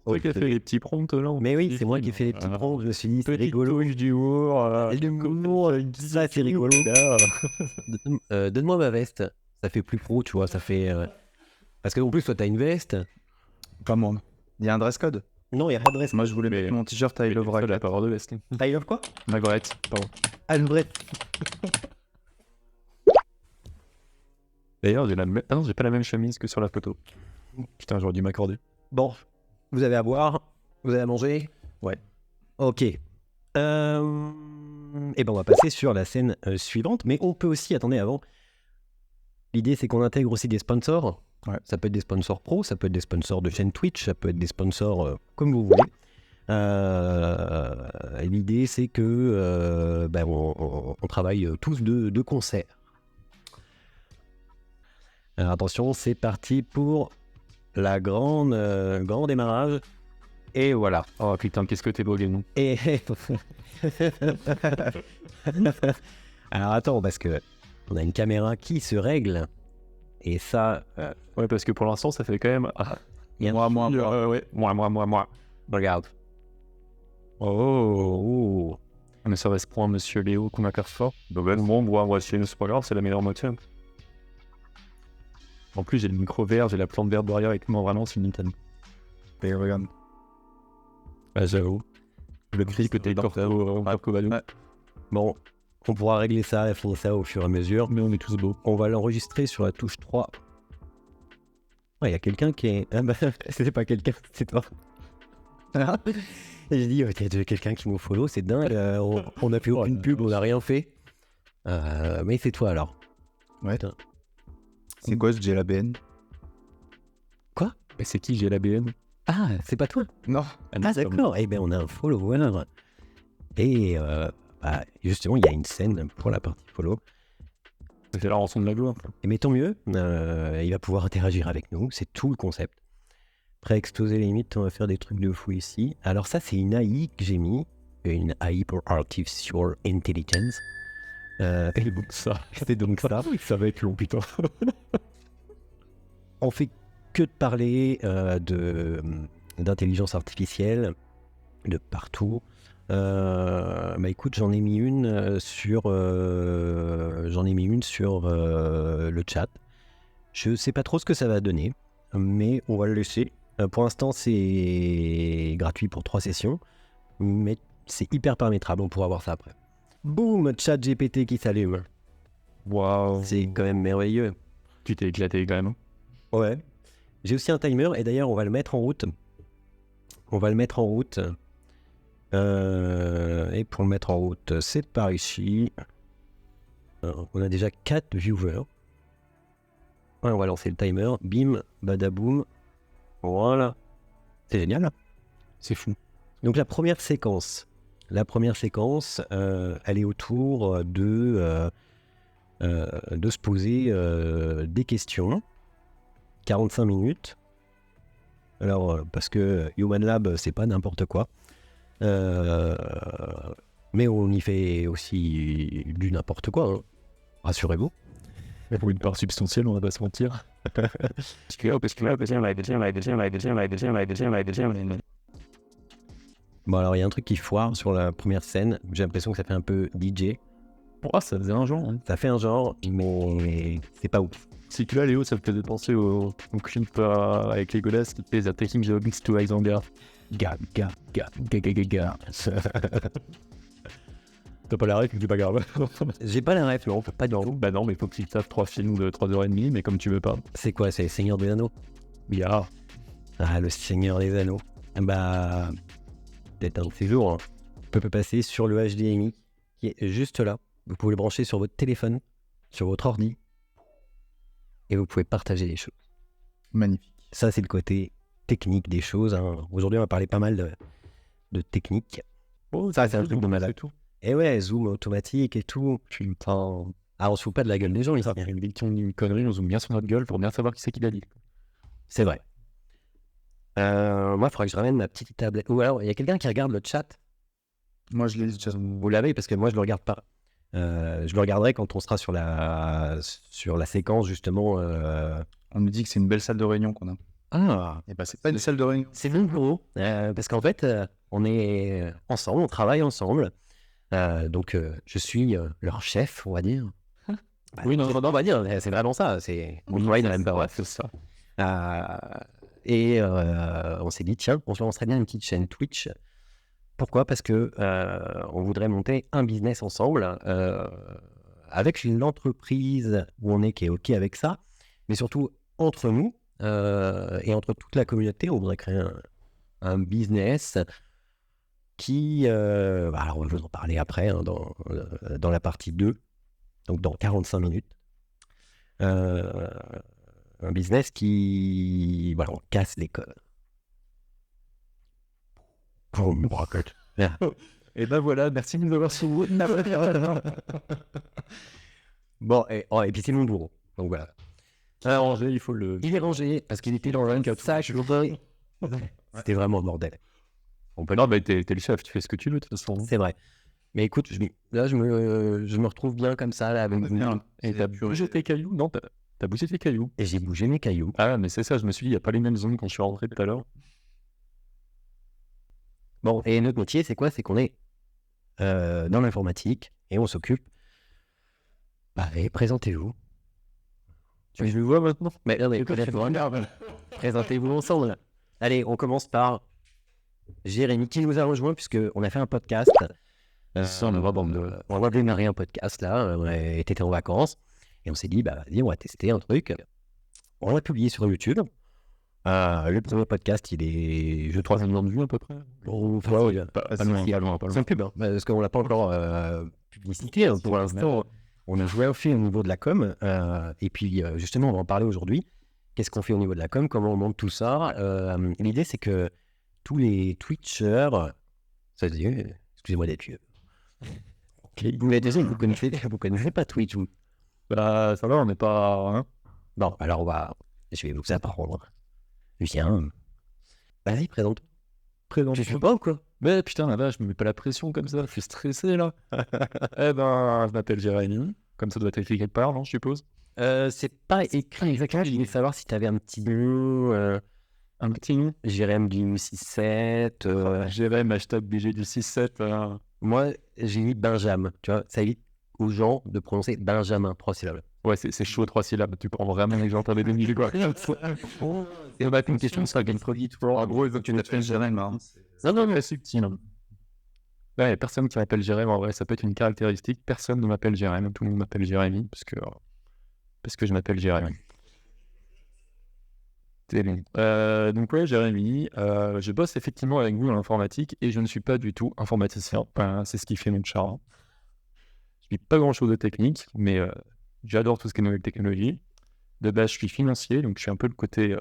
C'est toi qui as fait les petits prompts là. Mais oui, c'est moi qui ai fait les petits prompts. Je me suis dit, c'est Petite rigolo. touche d'humour. L'humour, ça, c'est rigolo. Donne-moi ma veste. Ça fait plus pro, tu vois. Ça fait. Parce qu'en plus, toi, t'as une veste. Pas moi. Il y a un dress code. Non, il n'y a pas de dress. Moi, je voulais Mais- mettre mon t-shirt I love Il Racket. a pas avoir de veste. I love quoi? Margaret, pardon. Albrecht. D'ailleurs, j'ai ah non, j'ai pas la même chemise que sur la photo. Putain, j'aurais dû m'accorder. Bon, vous avez à boire, vous avez à manger. Ouais. Ok. Et ben on va passer sur la scène suivante, mais on peut aussi, attendez avant, l'idée c'est qu'on intègre aussi des sponsors. Ouais. Ça peut être des sponsors pro, ça peut être des sponsors de chaîne Twitch, ça peut être des sponsors comme vous voulez. L'idée c'est que on travaille tous de concert. Alors attention, c'est parti pour la grand démarrage. Et voilà. Oh putain, qu'est-ce que t'es beau, Guénon. Et alors attends, parce que on a une caméra qui se règle. Et ça, Ouais, parce que pour l'instant, ça fait quand même. Moi. Ouais, moi. regarde. Oh. Mais ça reste pour un monsieur Léo qu'on a fort. Bon, moi, c'est pas grave, c'est la meilleure moitié. En plus, j'ai le micro vert, j'ai la plante verte derrière avec moi, vraiment, c'est une Nintendo. Et regarde. Bah, j'avoue. Le cri que t'es Corco Ouais. Bon, on pourra régler ça, affiner ça au fur et à mesure. Mais on est tous beaux. On va l'enregistrer sur la touche 3. Ouais, il y a quelqu'un qui est... Ah bah, c'est pas quelqu'un, c'est toi. Et j'ai dit, il y a quelqu'un qui nous follow, c'est dingue. On a fait aucune pub, on n'a rien fait. Mais c'est toi alors. Ouais. Putain. C'est quoi ce JLABN? Mais c'est qui, j'ai la BN? Ah, c'est pas toi? Non. Ah d'accord, eh bien on a un follower. Et justement, il y a une scène pour la partie follow. C'est la rançon de la gloire. Et mais tant mieux, il va pouvoir interagir avec nous, c'est tout le concept. Prêt à exploser les limites, on va faire des trucs de fou ici. Alors ça, c'est une AI que j'ai mis, une AI pour Artificial Intelligence. Et donc ça. C'est donc ça. Ça va être long, putain. On fait que de parler d'intelligence artificielle de partout. Écoute, j'en ai mis une sur le chat. Je sais pas trop ce que ça va donner, mais on va le laisser. Pour l'instant, c'est gratuit pour 3 sessions, mais c'est hyper paramétrable. On pourra voir ça après. Boum, chat GPT qui s'allume. Waouh. C'est quand même merveilleux. Tu t'es éclaté quand même. Ouais. J'ai aussi un timer et d'ailleurs on va le mettre en route. Et pour le mettre en route, c'est par ici. On a déjà 4 viewers. Ouais, on va lancer le timer. Bim, badaboum. Voilà. C'est génial. Hein. C'est fou. Donc la première séquence, elle est autour de se poser des questions. 45 minutes. Alors, parce que Human Lab, c'est pas n'importe quoi. Mais on y fait aussi du n'importe quoi. Hein. Rassurez-vous. Pour une part substantielle, on va pas se mentir. Bon, alors il y a un truc qui foire sur la première scène. J'ai l'impression que ça fait un peu DJ. Oh, ça faisait un genre. Hein. Ça fait un genre, mais c'est pas ouf. Si tu là, Léo, ça me faisait penser au clip avec les godasses qui fait The Taking the Hobbits to Isengard. Ga. T'as pas la ref, c'est pas grave. J'ai pas la ref, non, pas du tout. Bah non, mais faut que tu tapes 3 films de 3h30, mais comme tu veux pas. C'est quoi, c'est le Seigneur des Anneaux? Yeah. Ah, le Seigneur des Anneaux. Bah, peut-être un de ces jours, hein. On peut passer sur le HDMI qui est juste là. Vous pouvez le brancher sur votre téléphone, sur votre ordi, et vous pouvez partager les choses. Magnifique. Ça, c'est le côté technique des choses. Hein. Aujourd'hui, on va parler pas mal de technique. Oh, Ça, c'est un truc de malade. C'est tout. Et ouais, zoom automatique et tout. Putain. Ah, on se fout pas de la gueule des gens ici. Ça fait une victime d'une connerie, on zoome bien sur notre gueule pour bien savoir qui c'est qui l'a dit. C'est vrai. Moi, il faudrait que je ramène ma petite tablette. Ou alors, il y a quelqu'un qui regarde le chat. Moi, je l'ai déjà. Vous l'avez parce que moi, je le regarde pas. Je le regarderai quand on sera sur la séquence, justement. On nous dit que c'est une belle salle de réunion qu'on a. Ah, Et bah, c'est pas une salle de réunion. c'est mon bureau. Parce qu'en fait, on est ensemble, on travaille ensemble. Donc, je suis leur chef, on va dire. Bah, Oui, non, on va dire, c'est vraiment ça. C'est mon travail dans la même ouais, c'est ça. Et on s'est dit, tiens, on se lancerait bien une petite chaîne Twitch. Pourquoi? Parce que on voudrait monter un business ensemble avec l'entreprise où on est qui est OK avec ça, mais surtout entre nous et entre toute la communauté, on voudrait créer un business qui... alors, on va vous en parler après, hein, dans la partie 2, donc dans 45 minutes. Un business qui... Voilà, on casse les codes. Et ben voilà, merci de nous avoir suivis. Bon, et puis c'est mon bureau. Donc voilà. Rangé, il faut le. Il est rangé parce qu'il était dans un sac. C'était vraiment le bordel. On peut. Non, mais t'es le chef, tu fais ce que tu veux de toute façon. C'est vrai. Mais écoute, là, je me retrouve bien comme ça, là, avec vous. Et t'as bougé tes cailloux? Non, t'as bougé tes cailloux. Et j'ai bougé mes cailloux. Ah, mais c'est ça, je me suis dit, il n'y a pas les mêmes zones quand je suis rentré tout à l'heure. Bon, et notre métier, c'est quoi? C'est qu'on est dans l'informatique et on s'occupe. Bah, allez, présentez-vous. Tu le vois maintenant? Mais non, mais présentez-vous ensemble. Allez, on commence par Jérémy qui nous a rejoint puisqu'on a fait un podcast. Ça, on va on va démarrer un podcast là. On était en vacances et on s'est dit, bah vas-y, on va tester un truc. On l'a publié sur YouTube. Le premier podcast, il est, je 3 crois, millions de vues à peu près. pas loin. C'est un pub, hein, parce qu'on l'a pas encore publicité hein, pour l'instant. On a joué au niveau de la com. Et puis, justement, on va en parler aujourd'hui. Qu'est-ce qu'on fait au niveau de la com? Comment on monte tout ça? L'idée, c'est que tous les Twitchers... Ça se dit, excusez-moi d'être vieux. Mais désolé, vous connaissez pas Twitch, vous? Bah, ça va, on n'est pas. Hein. Bon, alors je vais vous apprendre. Viens. Vas-y, présente. Tu fais pas ou quoi? Mais putain, la vache, je me mets pas la pression comme ça, je suis stressé là. Eh ben, je m'appelle Jérémy, comme ça doit être écrit quelque part, non, je suppose. C'est pas écrit exactement, je voulais savoir si t'avais un petit nom. Un petit nom. Jérém du 6-7. Jérém, hashtag BG du 6-7. Moi, j'ai mis Benjamin. Tu vois, ça évite aux gens de prononcer Benjamin, 3 syllabes. Ouais, c'est chaud, 3 syllabes. Tu prends vraiment les gens, t'avais des milliers quoi. C'est pas une question de ça, game produit. En gros, ils ont Tu t'appelles Jérémy, hein. Non, mais c'est subtil. Ouais, personne qui m'appelle Jérém, en vrai, ça peut être une caractéristique. Personne ne m'appelle Jérém, tout le monde m'appelle Jérémy, parce que je m'appelle Jérémy. Donc ouais, Jérémy, je bosse effectivement avec vous dans l'informatique et je ne suis pas du tout informaticien. Enfin, c'est ce qui fait mon charme. Je ne suis pas grand-chose de technique, mais j'adore tout ce qui est nouvelle technologie. De base, je suis financier, donc je suis un peu le côté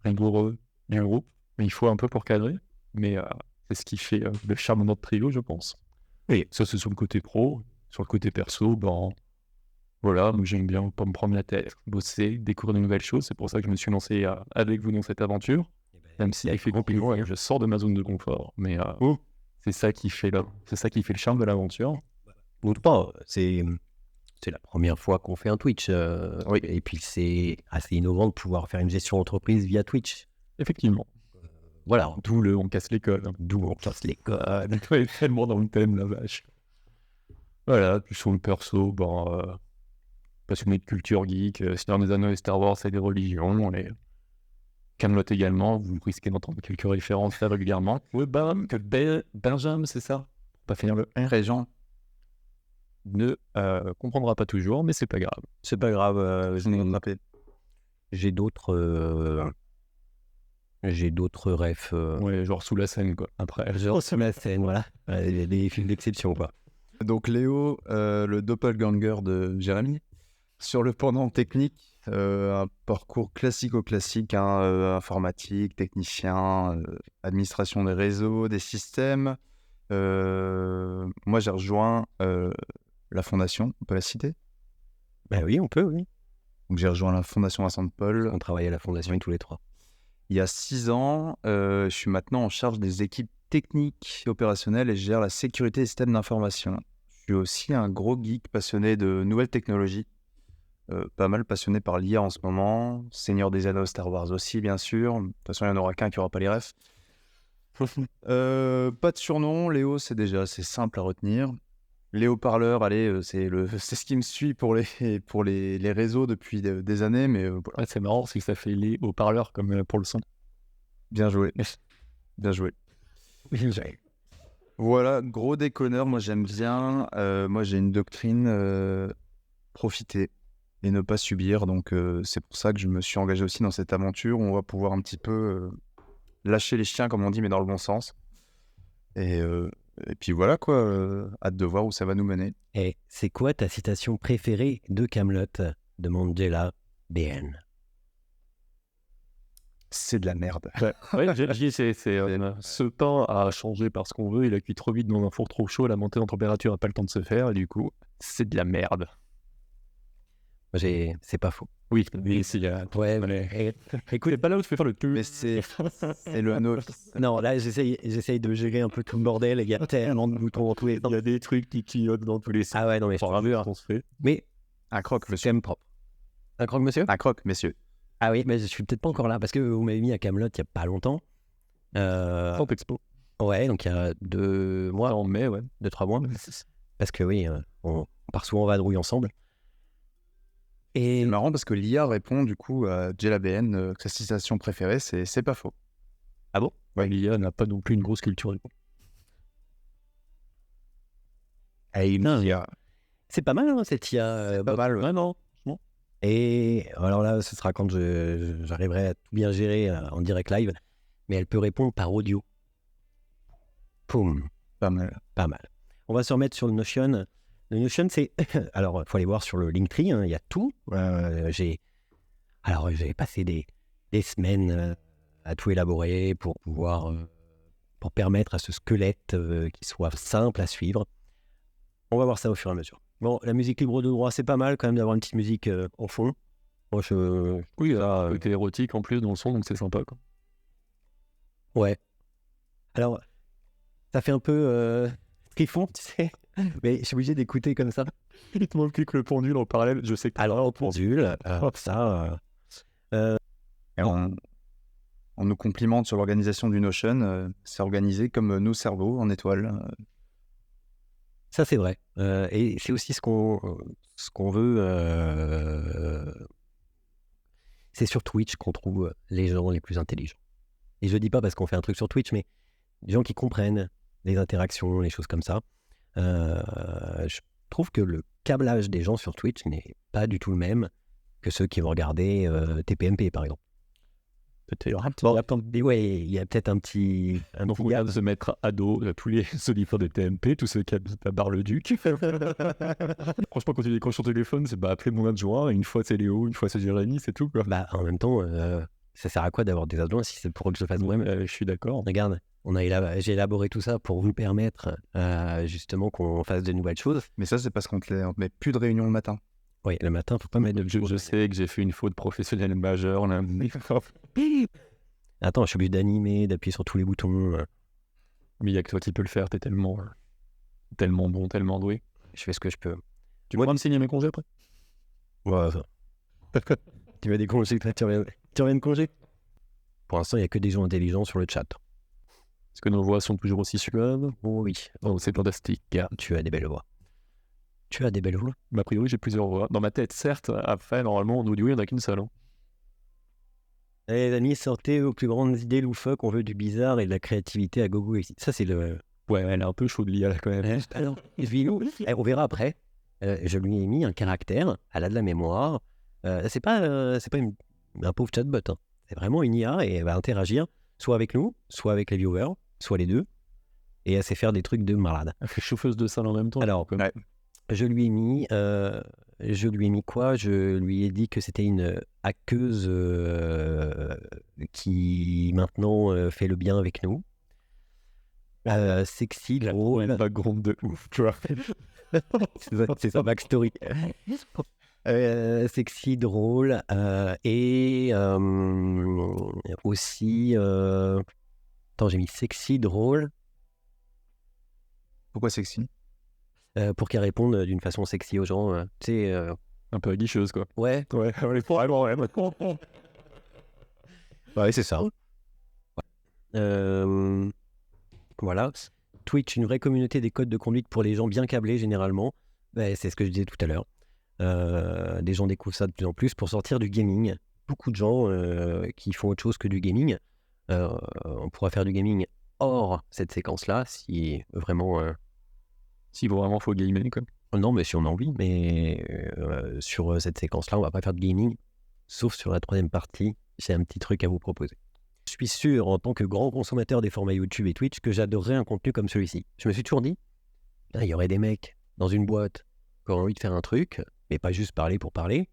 rigoureux, bien groupe, mais il faut un peu pour cadrer. Mais c'est ce qui fait le charme de notre trio, je pense. Et ça, c'est sur le côté pro. Sur le côté perso, voilà, donc j'aime bien pas me prendre la tête, bosser, découvrir de nouvelles choses. C'est pour ça que je me suis lancé avec vous dans cette aventure. Même si effectivement, je sors de ma zone de confort. Mais c'est ça qui fait le charme de l'aventure. Ou pas, c'est la première fois qu'on fait un Twitch. Oui. Et puis c'est assez innovant de pouvoir faire une gestion d'entreprise via Twitch. Effectivement. Voilà. D'où on casse les codes. Ouais, tellement dans le thème, la vache. Voilà, puis sur le perso, passionné de culture geek, Seigneur des Anneaux et Star Wars et des religions, et Camelot également, vous risquez d'entendre quelques références là régulièrement. Oui, Benjamin, c'est ça? Pas finir le Régent. ne comprendra pas toujours, mais c'est pas grave. C'est pas grave, Je n'ai pas rappelé. j'ai d'autres refs. Ouais, genre sous la scène, quoi. Après, Genre sur la scène, voilà. Des films d'exception, quoi. Donc Léo, le doppelganger de Jérémy. Sur le pendant technique, un parcours classique, hein, informatique, technicien, administration des réseaux, des systèmes. Moi, j'ai rejoint la fondation, on peut la citer. Ben oui, on peut, oui. Donc j'ai rejoint la fondation Vincent de Paul. On travaille à la fondation tous les trois. Il y a 6 ans, je suis maintenant en charge des équipes techniques et opérationnelles et je gère la sécurité des systèmes d'information. Je suis aussi un gros geek passionné de nouvelles technologies. pas mal passionné par l'IA en ce moment. Seigneur des Anneaux, Star Wars aussi, bien sûr. De toute façon, il n'y en aura qu'un qui n'aura pas les refs. Pas de surnom. Léo, c'est simple à retenir. Les haut-parleurs, allez, c'est ce qui me suit pour les réseaux depuis des années, mais voilà. Ouais, c'est marrant, c'est que ça fait les haut-parleurs comme pour le son. Bien joué. Bien joué. Voilà, gros déconneur, moi j'aime bien. Moi j'ai une doctrine, profiter et ne pas subir. Donc c'est pour ça que je me suis engagé aussi dans cette aventure où on va pouvoir un petit peu lâcher les chiens, comme on dit, mais dans le bon sens. Et puis voilà quoi, hâte de voir où ça va nous mener. Et c'est quoi ta citation préférée de Kaamelott demande Jella BN. C'est de la merde. Ouais, j'ai dit, ce pain a changé parce qu'on veut, il a cuit trop vite dans un four trop chaud, la montée en température n'a pas le temps de se faire, et du coup, c'est de la merde. C'est pas faux. Oui, c'est écoute, c'est pas là où tu peux faire le cul. Mais c'est le novice. Non, là, j'essaye de gérer un peu tout le bordel. Il y a tellement de boutons dans tous les sens. Il y a des trucs qui clignotent dans tous les sens. Ah ouais, non, mais on se fait. Mais un croque, c'est monsieur. quand même propre. Un croque, monsieur? Un croque, messieurs. Ah oui, mais je suis peut-être pas encore là parce que vous m'avez mis à Kaamelott il y a pas longtemps. Sans expo. Ouais, donc il y a 2 mois. En mai, ouais. 2-3 mois. Parce que oui, on part souvent en vadrouille ensemble. Et C'est marrant parce que l'IA répond du coup à Jella BN que sa citation préférée, c'est pas faux. Ah bon? Ouais, l'IA n'a pas non plus une grosse culture. c'est pas mal, hein, cette IA. Pas mal, Ouais, non. Et alors là, ce sera quand j'arriverai à tout bien gérer en direct live. Mais elle peut répondre par audio. Poum. Pas mal. Pas mal. On va se remettre sur le Notion. Le Notion, c'est... Alors, il faut aller voir sur le Linktree, hein, il y a tout. J'ai passé des semaines à tout élaborer pour pouvoir... pour permettre à ce squelette qu'il soit simple à suivre. On va voir ça au fur et à mesure. Bon, la musique libre de droit, c'est pas mal quand même d'avoir une petite musique en fond. Moi, oui, là, côté érotique en plus dans le son, donc c'est sympa, quoi. Ouais. Alors, ça fait un peu trifon, tu sais. Mais je suis obligé d'écouter comme ça. Il te manque que le pendule en parallèle, je sais que... Alors, le pendule, ça... Et on nous complimente sur l'organisation du Notion. C'est organisé comme nos cerveaux en étoiles. Ça, c'est vrai. Et c'est aussi ce qu'on veut. C'est sur Twitch qu'on trouve les gens les plus intelligents. Et je ne dis pas parce qu'on fait un truc sur Twitch, mais des gens qui comprennent les interactions, les choses comme ça. Je trouve que le câblage des gens sur Twitch n'est pas du tout le même que ceux qui vont regarder TPMP, par exemple. Ouais, il y a peut-être un petit... Donc, on vient de se mettre à dos tous les auditeurs de TMP, tous ceux qui habitent à Bar-le-Duc. Franchement, quand tu décroches ton téléphone, c'est appeler mon adjoint. Une fois, c'est Léo, une fois, c'est Jérémy, c'est tout, quoi. Bah, en même temps, ça sert à quoi d'avoir des adjoints si c'est pour que je fasse moi-même? Je suis d'accord. Regarde, j'ai élaboré tout ça pour vous permettre justement qu'on fasse de nouvelles choses. Mais ça, c'est parce qu'on ne met plus de réunions le matin. Oui, le matin, faut pas mettre de... Je sais que j'ai fait une faute professionnelle majeure. Là. Attends, je suis obligé d'animer, d'appuyer sur tous les boutons. Mais il n'y a que toi qui peux le faire, t'es tellement bon, tellement doué. Je fais ce que je peux. Tu pourras me signer mes congés après? Ouais, ça. Tu veux des congés, tu reviens de congé? Pour l'instant, il n'y a que des gens intelligents sur le chat. Est-ce que nos voix sont toujours aussi suaves? Oh, oui. Oh, c'est fantastique. Tu as des belles voix. Tu as des belles voix? A priori, j'ai plusieurs voix. Dans ma tête, certes. Après, normalement, en audio, il n'y en a qu'une seule. Hein. Les amis, sortez aux plus grandes idées loufoques. On veut du bizarre et de la créativité à gogo ici. Ça, c'est le... Ouais, elle est un peu chaude, l'IA, là, quand même. Alors, on verra après. Je lui ai mis un caractère. Elle a de la mémoire. C'est pas un pauvre chatbot. Hein. C'est vraiment une IA et elle va interagir soit avec nous, soit avec les viewers, soit les deux. Et elle sait faire des trucs de malade. Elle fait chauffeuse de salle en même temps. Alors, ouais. je lui ai mis quoi? Je lui ai dit que c'était une hackeuse qui maintenant fait le bien avec nous. Sexy, drôle. Un background de ouf, tu vois. C'est sa backstory. Sexy, drôle et aussi... Attends, j'ai mis sexy, drôle. Pourquoi sexy? Pour qu'elle réponde d'une façon sexy aux gens. Tu sais, Un peu aguicheuse, quoi. Ouais, Ouais, on est vraiment, ouais. ouais, c'est ça. Voilà. Twitch, une vraie communauté des codes de conduite pour les gens bien câblés, généralement. C'est ce que je disais tout à l'heure. Des gens découvrent ça de plus en plus pour sortir du gaming. Beaucoup de gens qui font autre chose que du gaming. On pourra faire du gaming hors cette séquence-là, si vraiment... Si vraiment faut gamer, quoi. Non, mais si on a envie, mais sur cette séquence-là, on va pas faire de gaming, sauf sur la troisième partie, j'ai un petit truc à vous proposer. Je suis sûr, en tant que grand consommateur des formats YouTube et Twitch, que j'adorerais un contenu comme celui-ci. Je me suis toujours dit, il y aurait des mecs dans une boîte qui ont envie de faire un truc, mais pas juste parler pour parler,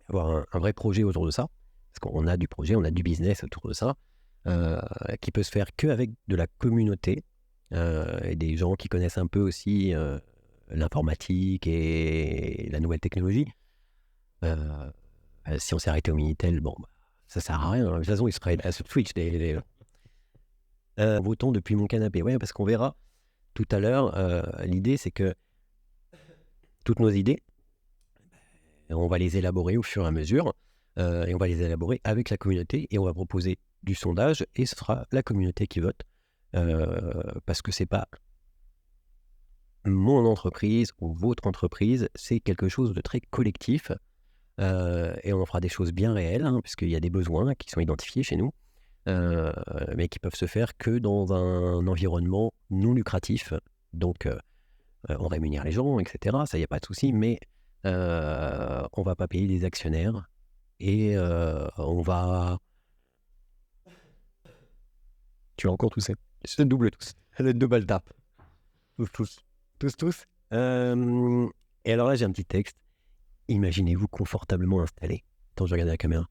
avoir un vrai projet autour de ça, parce qu'on a du projet, on a du business autour de ça, qui peut se faire qu'avec de la communauté, et des gens qui connaissent un peu aussi l'informatique et la nouvelle technologie. Si on s'est arrêté au Minitel, bon, ça sert à rien. De toute façon, ils se feraient sur Twitch. Votons depuis mon canapé. Ouais, parce qu'on verra tout à l'heure. L'idée, c'est que toutes nos idées, on va les élaborer au fur et à mesure. Et on va les élaborer avec la communauté. Et on va proposer du sondage. Et ce sera la communauté qui vote. Parce que c'est pas mon entreprise ou votre entreprise, c'est quelque chose de très collectif. Et on en fera des choses bien réelles, puisqu'il y a des besoins qui sont identifiés chez nous, mais qui peuvent se faire que dans un environnement non lucratif. Donc, on rémunère les gens, etc. Ça, il n'y a pas de souci, mais on ne va pas payer des actionnaires et on va... Tu as encore toussé. Le double tous. Le double tap. Tous. Et alors là, j'ai un petit texte. Imaginez-vous confortablement installé. Attends, je regarde la caméra.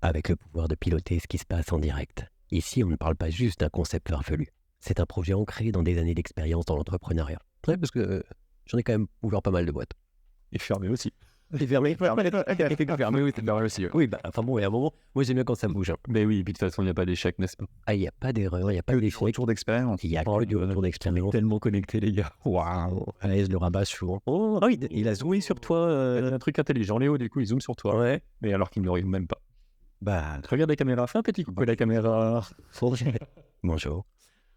Avec le pouvoir de piloter ce qui se passe en direct. Ici, on ne parle pas juste d'un concept farfelu. C'est un projet ancré dans des années d'expérience dans l'entrepreneuriat. Ouais, parce que j'en ai quand même ouvert pas mal de boîtes. Et fermé aussi. Et fermé. Fermé, oui, c'est fermé aussi. Oui, enfin bon, il y a un moment, moi j'aime bien quand ça bouge. Mais oui, puis de toute façon, il n'y a pas d'échec, n'est-ce pas? Ah, il n'y a pas d'erreur, il n'y a pas d'échec. Retour d'expérience. Il y a que du retour d'expérience. Tellement connecté, les gars. Waouh. Allez, je le rabâche souvent. Oh, il a zoomé sur toi. Un truc intelligent, Léo, du coup, il zoome sur toi. Ouais. Mais alors qu'il ne le regarde même pas. Bah, Regarde la caméra, fais un petit coucou à la caméra. bonjour.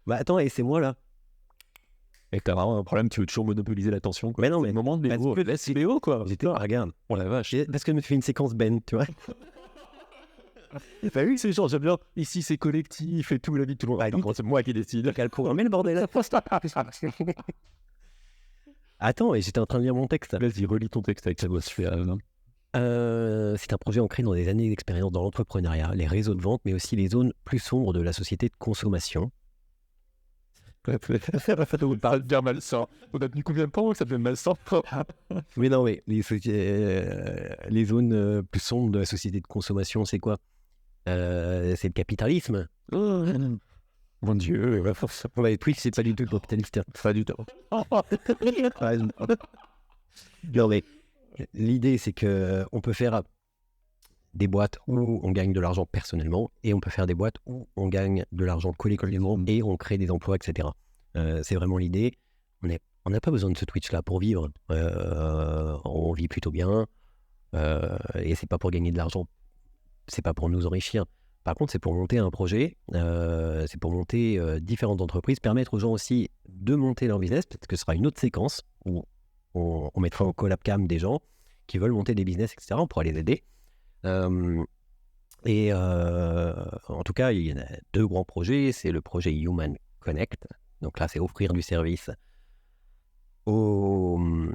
Bah attends, et c'est moi là. Et t'as vraiment un problème, tu veux toujours monopoliser l'attention, quoi. Mais non, mais... C'est le moment de Léo. Laisse Léo, quoi. Regarde. Oh la vache. Parce que je me fais une séquence Ben, tu vois. Bah oui, c'est genre, j'aime bien. Ici, c'est collectif et tout, la vie de tout le monde. Par contre, c'est moi qui décide. Quel programme le bordel. Attends, et j'étais en train de lire mon texte. Vas-y, relis ton texte avec ta voix suave. C'est un projet ancré dans des années d'expérience dans l'entrepreneuriat, les réseaux de vente, mais aussi les zones plus sombres de la société de consommation. Ça vous parle bien malsain. On a tenu combien de temps que ça devient malsain? Mais non, mais les zones plus sombres de la société de consommation, c'est quoi? C'est le capitalisme. Mon Dieu. Ouais, Twitch, c'est pas du tout capitaliste. Pas du tout. Non, mais l'idée, c'est qu'on peut faire des boîtes où on gagne de l'argent personnellement et on peut faire des boîtes où on gagne de l'argent collectivement et on crée des emplois, etc. C'est vraiment l'idée. On n'a pas besoin de ce Twitch-là pour vivre. On vit plutôt bien et c'est pas pour gagner de l'argent. C'est pas pour nous enrichir. Par contre, c'est pour monter un projet, c'est pour monter différentes entreprises, permettre aux gens aussi de monter leur business. Peut-être que ce sera une autre séquence où on mettra en collab cam des gens qui veulent monter des business, etc. On pourra les aider. En tout cas, il y en a deux grands projets. C'est le projet Human Connect. Donc là, c'est offrir du service on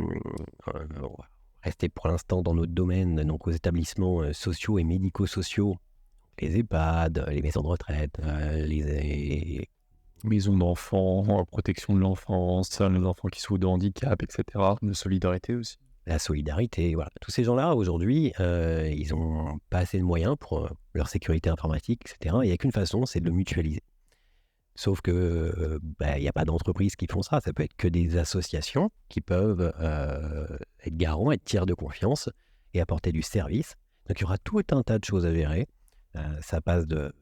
va rester pour l'instant dans notre domaine, donc aux établissements sociaux et médico-sociaux, les EHPAD, les maisons de retraite, les maisons d'enfants, protection de l'enfance, les enfants qui souffrent de handicap, etc. De solidarité aussi. La solidarité, voilà. Tous ces gens-là, aujourd'hui, ils n'ont pas assez de moyens pour leur sécurité informatique, etc. Il n'y a qu'une façon, c'est de le mutualiser. Sauf que il n'y a pas d'entreprises qui font ça. Ça peut être que des associations qui peuvent être garants, être tiers de confiance et apporter du service. Donc, il y aura tout un tas de choses à gérer. Ça passe de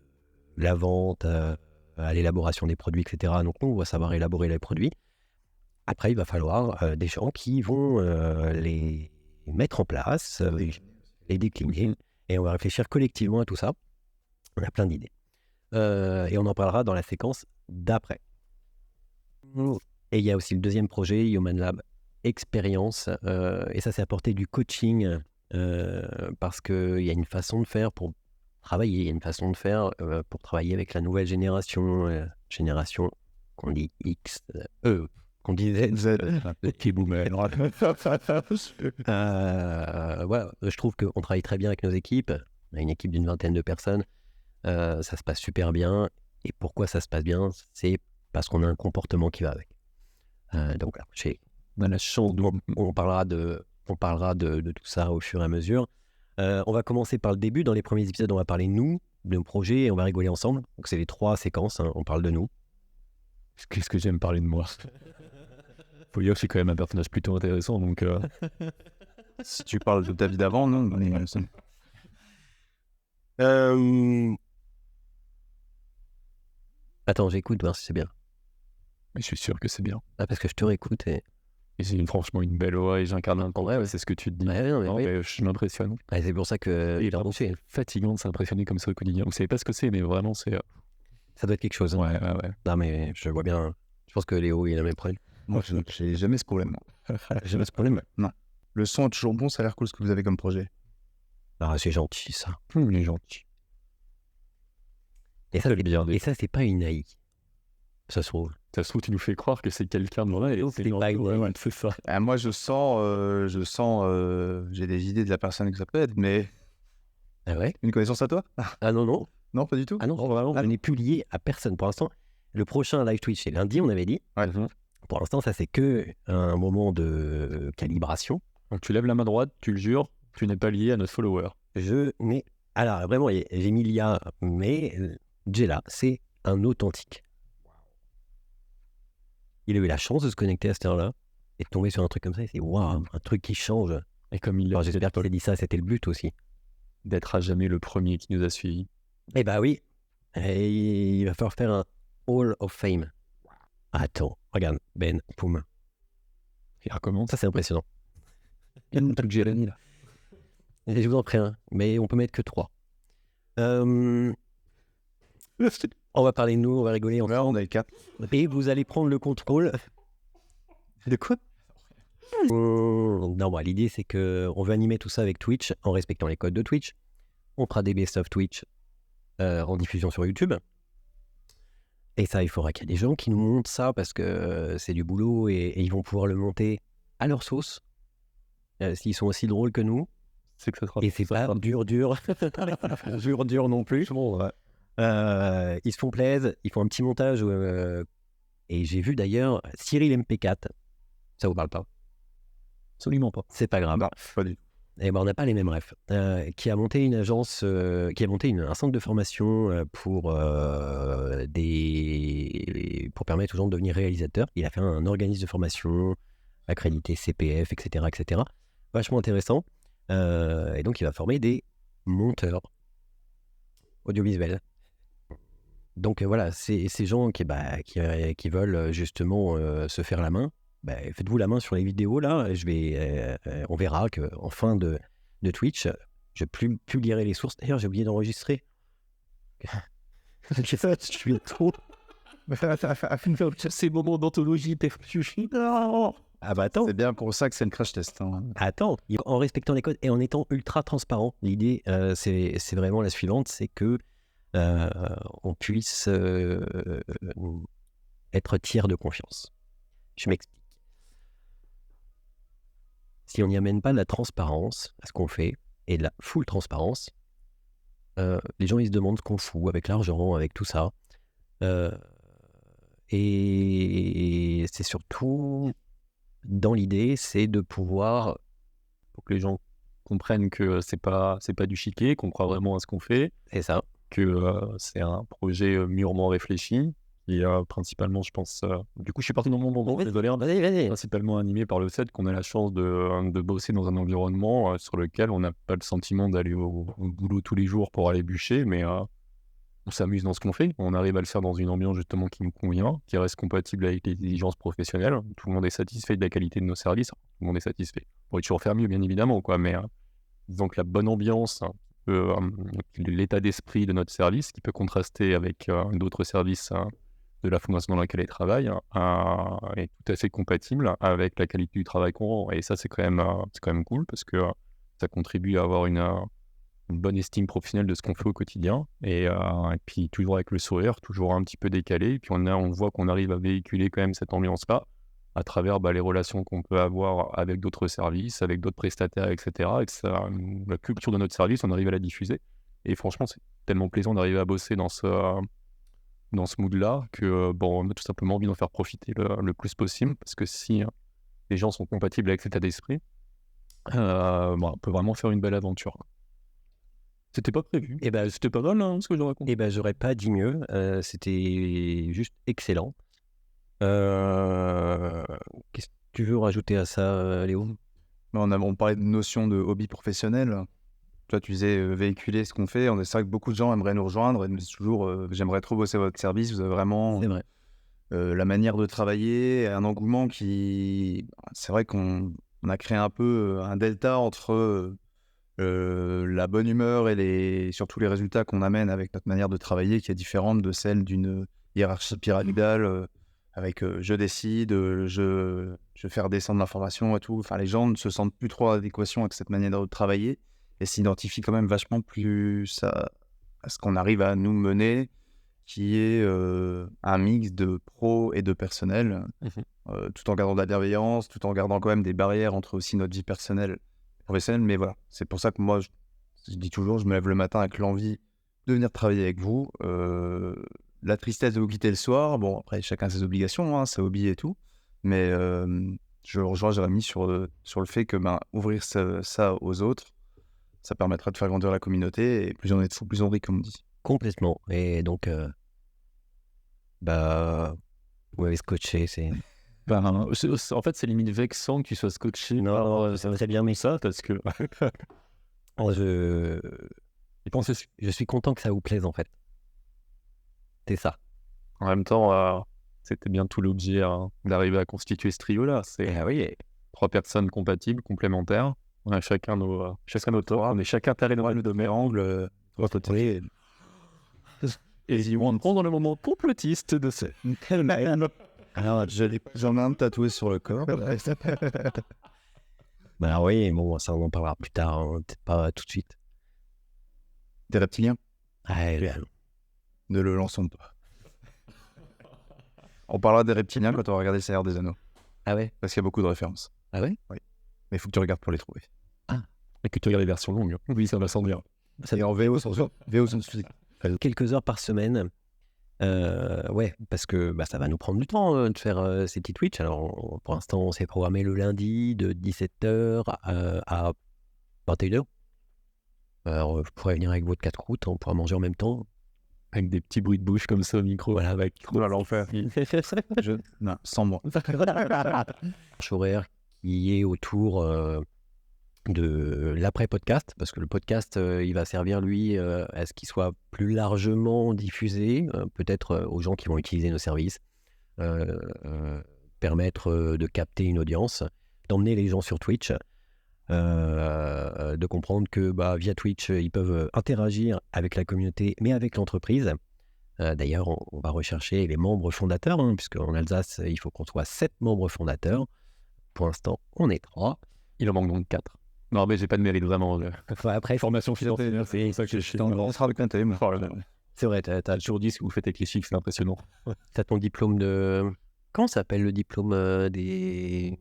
la vente à l'élaboration des produits, etc. Donc, nous, on va savoir élaborer les produits. Après, il va falloir des gens qui vont les mettre en place, les décliner, et on va réfléchir collectivement à tout ça. On a plein d'idées. Et on en parlera dans la séquence d'après. Et il y a aussi le deuxième projet, Human Lab Expérience, et ça c'est apporter du coaching, parce qu'il y a une façon de faire pour travailler, il y a une façon de faire pour travailler avec la nouvelle génération, génération qu'on dit X, qu'on dit Z, Petit boomer. voilà, je trouve qu'on travaille très bien avec nos équipes. On a une équipe d'une 20aine de personnes. Ça se passe super bien. Et pourquoi ça se passe bien? C'est parce qu'on a un comportement qui va avec. Donc là, on a la chance, on parlera de tout ça au fur et à mesure. On va commencer par le début. Dans les premiers épisodes, on va parler de nous, de nos projets, et on va rigoler ensemble. Donc c'est les 3 séquences, hein. On parle de nous. Qu'est-ce que j'aime parler de moi? Faut dire que je suis quand même un personnage plutôt intéressant, donc... Si tu parles de ta vie d'avant, non. Attends, j'écoute, voir si c'est bien. Mais je suis sûr que c'est bien. Parce que je te réécoute et j'ai franchement une belle voix et j'incarne un temps. Ouais. C'est ce que tu te dis. Ouais, non, mais oui. Je m'impressionne. C'est pour ça que Et pardon, c'est fatigant de s'impressionner comme ça au quotidien. Vous savez pas ce que c'est, mais vraiment, c'est... ça doit être quelque chose. Ouais. Non, mais je vois bien. Je pense que Léo, il a le même problème. Moi, j'ai jamais ce problème. Jamais ce problème. Non. Le son est toujours bon, ça a l'air cool ce que vous avez comme projet. Ah, c'est gentil, ça. Il est gentil. Et ça, c'est pas une AI. Ça se trouve. Ça se trouve, tu nous fais croire que c'est quelqu'un de vrai. C'est pas une AI. Ouais, c'est ça. Moi, je sens, j'ai des idées de la personne que ça peut être, mais Ah ouais? une connaissance à toi? Ah non. Non, pas du tout. Ah non, vraiment, je n'ai plus lié à personne. Pour l'instant, le prochain live Twitch, c'est lundi, on avait dit. Ouais. Pour l'instant, ça, c'est que un moment de calibration. Donc tu lèves la main droite, tu le jures, tu n'es pas lié à notre follower. Je n'ai... Alors, vraiment, j'ai mis l'IA, mais Jella, c'est un authentique. Il a eu la chance de se connecter à cette heure-là et de tomber sur un truc comme ça. C'est waouh, un truc qui change. Et comme il Alors, j'espère qu'il a dit ça, c'était le but aussi. d'être à jamais le premier qui nous a suivis. Eh bah oui. Et il va falloir faire un Hall of Fame. Attends, regarde, Ben, poum. Il recommence. Ça, c'est impressionnant. Il y a un truc Jérémy là. Et je vous en prie un, mais on peut mettre que 3. On va parler de nous, on va rigoler ensemble. Là, on a 4. Et vous allez prendre le contrôle. De quoi? Non, l'idée c'est qu'on veut animer tout ça avec Twitch en respectant les codes de Twitch. On fera des best of Twitch en diffusion sur YouTube. Et ça, il faudra qu'il y ait des gens qui nous montent ça parce que c'est du boulot et ils vont pouvoir le monter à leur sauce. S'ils sont aussi drôles que nous. C'est que ça sera. Et c'est pas dur non plus. Bon, ouais. Ils se font plaisir, ils font un petit montage. Et j'ai vu d'ailleurs Cyril MP4. Ça vous parle pas? Absolument pas. C'est pas grave. Non, pas du tout. Et ben on n'a pas les mêmes refs. Qui a monté une agence, qui a monté un centre de formation pour permettre aux gens de devenir réalisateurs. Il a fait un organisme de formation accrédité CPF, etc., etc. Vachement intéressant. Et donc il va former des monteurs audiovisuels. Donc voilà, ces gens qui veulent justement se faire la main. Faites-vous la main sur les vidéos là. On verra qu'en fin de Twitch, je publierai les sources. D'ailleurs, j'ai oublié d'enregistrer. Je suis trop. Ces moments d'anthologie perpus. Ah bah attends. C'est bien pour ça que c'est le crash test. Hein. Attends, en respectant les codes et en étant ultra transparent. L'idée, c'est vraiment la suivante, c'est que on puisse être tiers de confiance. Je m'explique. Si on n'y amène pas de la transparence à ce qu'on fait, et de la full transparence, les gens ils se demandent ce qu'on fout avec l'argent, avec tout ça. Et c'est surtout, dans l'idée, c'est de pouvoir, pour que les gens comprennent que c'est pas du chiquet, qu'on croit vraiment à ce qu'on fait. C'est ça. Que c'est un projet mûrement réfléchi. Et principalement, je pense... Du coup, je suis parti dans mon monde. Désolé. Vas-y. Principalement animé par le fait qu'on a la chance de bosser dans un environnement sur lequel on n'a pas le sentiment d'aller au boulot tous les jours pour aller bûcher, mais on s'amuse dans ce qu'on fait, on arrive à le faire dans une ambiance justement qui nous convient, qui reste compatible avec les exigences professionnelles. Tout le monde est satisfait de la qualité de nos services, tout le monde est satisfait. On pourrait toujours faire mieux, bien évidemment, quoi, mais disons que la bonne ambiance, l'état d'esprit de notre service, qui peut contraster avec d'autres services de la fondation dans laquelle elle travaille, est tout à fait compatible avec la qualité du travail qu'on rend. Et ça, c'est quand même cool, parce que ça contribue à avoir une bonne estime professionnelle de ce qu'on fait au quotidien, et puis toujours avec le sourire, toujours un petit peu décalé, et puis on voit qu'on arrive à véhiculer quand même cette ambiance-là à travers les relations qu'on peut avoir avec d'autres services, avec d'autres prestataires, etc. Et que la culture de notre service, on arrive à la diffuser. Et franchement, c'est tellement plaisant d'arriver à bosser dans ce mood-là que on a tout simplement envie d'en faire profiter le plus possible, parce que si les gens sont compatibles avec cet état d'esprit, on peut vraiment faire une belle aventure. C'était pas prévu. Et ben, C'était pas mal, ce que je raconte. Et ben, j'aurais pas dit mieux. C'était juste excellent. Qu'est-ce que tu veux rajouter à ça, Léo? On parlait de notion de hobby professionnel. Toi, tu disais véhiculer ce qu'on fait. C'est vrai que beaucoup de gens aimeraient nous rejoindre et nous disent toujours j'aimerais trop bosser à votre service. Vous avez vraiment C'est vrai. la manière de travailler, un engouement qui. C'est vrai qu'on a créé un peu un delta entre la bonne humeur et surtout les résultats qu'on amène avec notre manière de travailler qui est différente de celle d'une hiérarchie pyramidale avec je décide, je vais faire descendre l'information et tout. Enfin, les gens ne se sentent plus trop en adéquation avec cette manière de travailler et s'identifient quand même vachement plus à ce qu'on arrive à nous mener, qui est un mix de pro et de personnel, tout en gardant de la bienveillance, tout en gardant quand même des barrières entre aussi notre vie personnelle et professionnelle. Mais voilà, c'est pour ça que moi, je dis toujours, je me lève le matin avec l'envie de venir travailler avec vous. La tristesse de vous quitter le soir, bon, après, chacun ses obligations, ses hobbies et tout. Mais je rejoins Jérémy sur le fait que ouvrir ça aux autres, ça permettra de faire grandir la communauté. Et plus on est de fous, plus on rit, comme on dit. Complètement. Et donc, vous m'avez scotché, c'est... En fait, c'est limite vexant que tu sois scotché. Non, c'est très bien, mais ça, parce que je suis content que ça vous plaise, en fait. C'est ça. en même temps, c'était bien tout l'objet d'arriver à constituer ce trio-là. C'est Oui. 3 personnes compatibles, complémentaires. On a chacun nos torts, on est chacun taré dans le domaine angle. Oui. Et ils vont prendre le moment complotiste de ce. Alors, J'en ai un tatoué sur le corps. bah oui, bon, ça on en parlera plus tard, hein, peut-être pas tout de suite. Des reptiliens, Ouais, ne le lançons pas. On parlera des reptiliens quand on va regarder le Seigneur des Anneaux. Ah ouais? Parce qu'il y a beaucoup de références. Ah ouais? Oui. Mais il faut que tu regardes pour les trouver. Et que tu regardes les versions longues. Oui, ça va sans dire. Et en VO, sans souci. Quelques heures par semaine. Ouais, parce que ça va nous prendre du temps de faire ces petits Twitch. Alors, pour l'instant, on s'est programmé le lundi de 17h à 21h. Alors, vous pourrez venir avec votre 4 croûtes, on pourra manger en même temps. Avec des petits bruits de bouche comme ça au micro. Voilà, avec à l'enfer. Non, sans moi. horaire qui est autour de l'après-podcast, parce que le podcast, il va servir, lui, à ce qu'il soit plus largement diffusé, peut-être aux gens qui vont utiliser nos services, permettre de capter une audience, d'emmener les gens sur Twitch, de comprendre que via Twitch, ils peuvent interagir avec la communauté, mais avec l'entreprise. D'ailleurs, on va rechercher les membres fondateurs, puisqu'en Alsace, il faut qu'on soit 7 membres fondateurs. Pour l'instant, on est 3. Il en manque donc 4. Non, mais j'ai pas de mérite vraiment. Après, Formation financière, c'est ça que je suis. On sera le compter. c'est vrai, t'as Toujours dit ce que vous faites avec les chiffres, c'est impressionnant. ton diplôme de... Comment ça s'appelle le diplôme des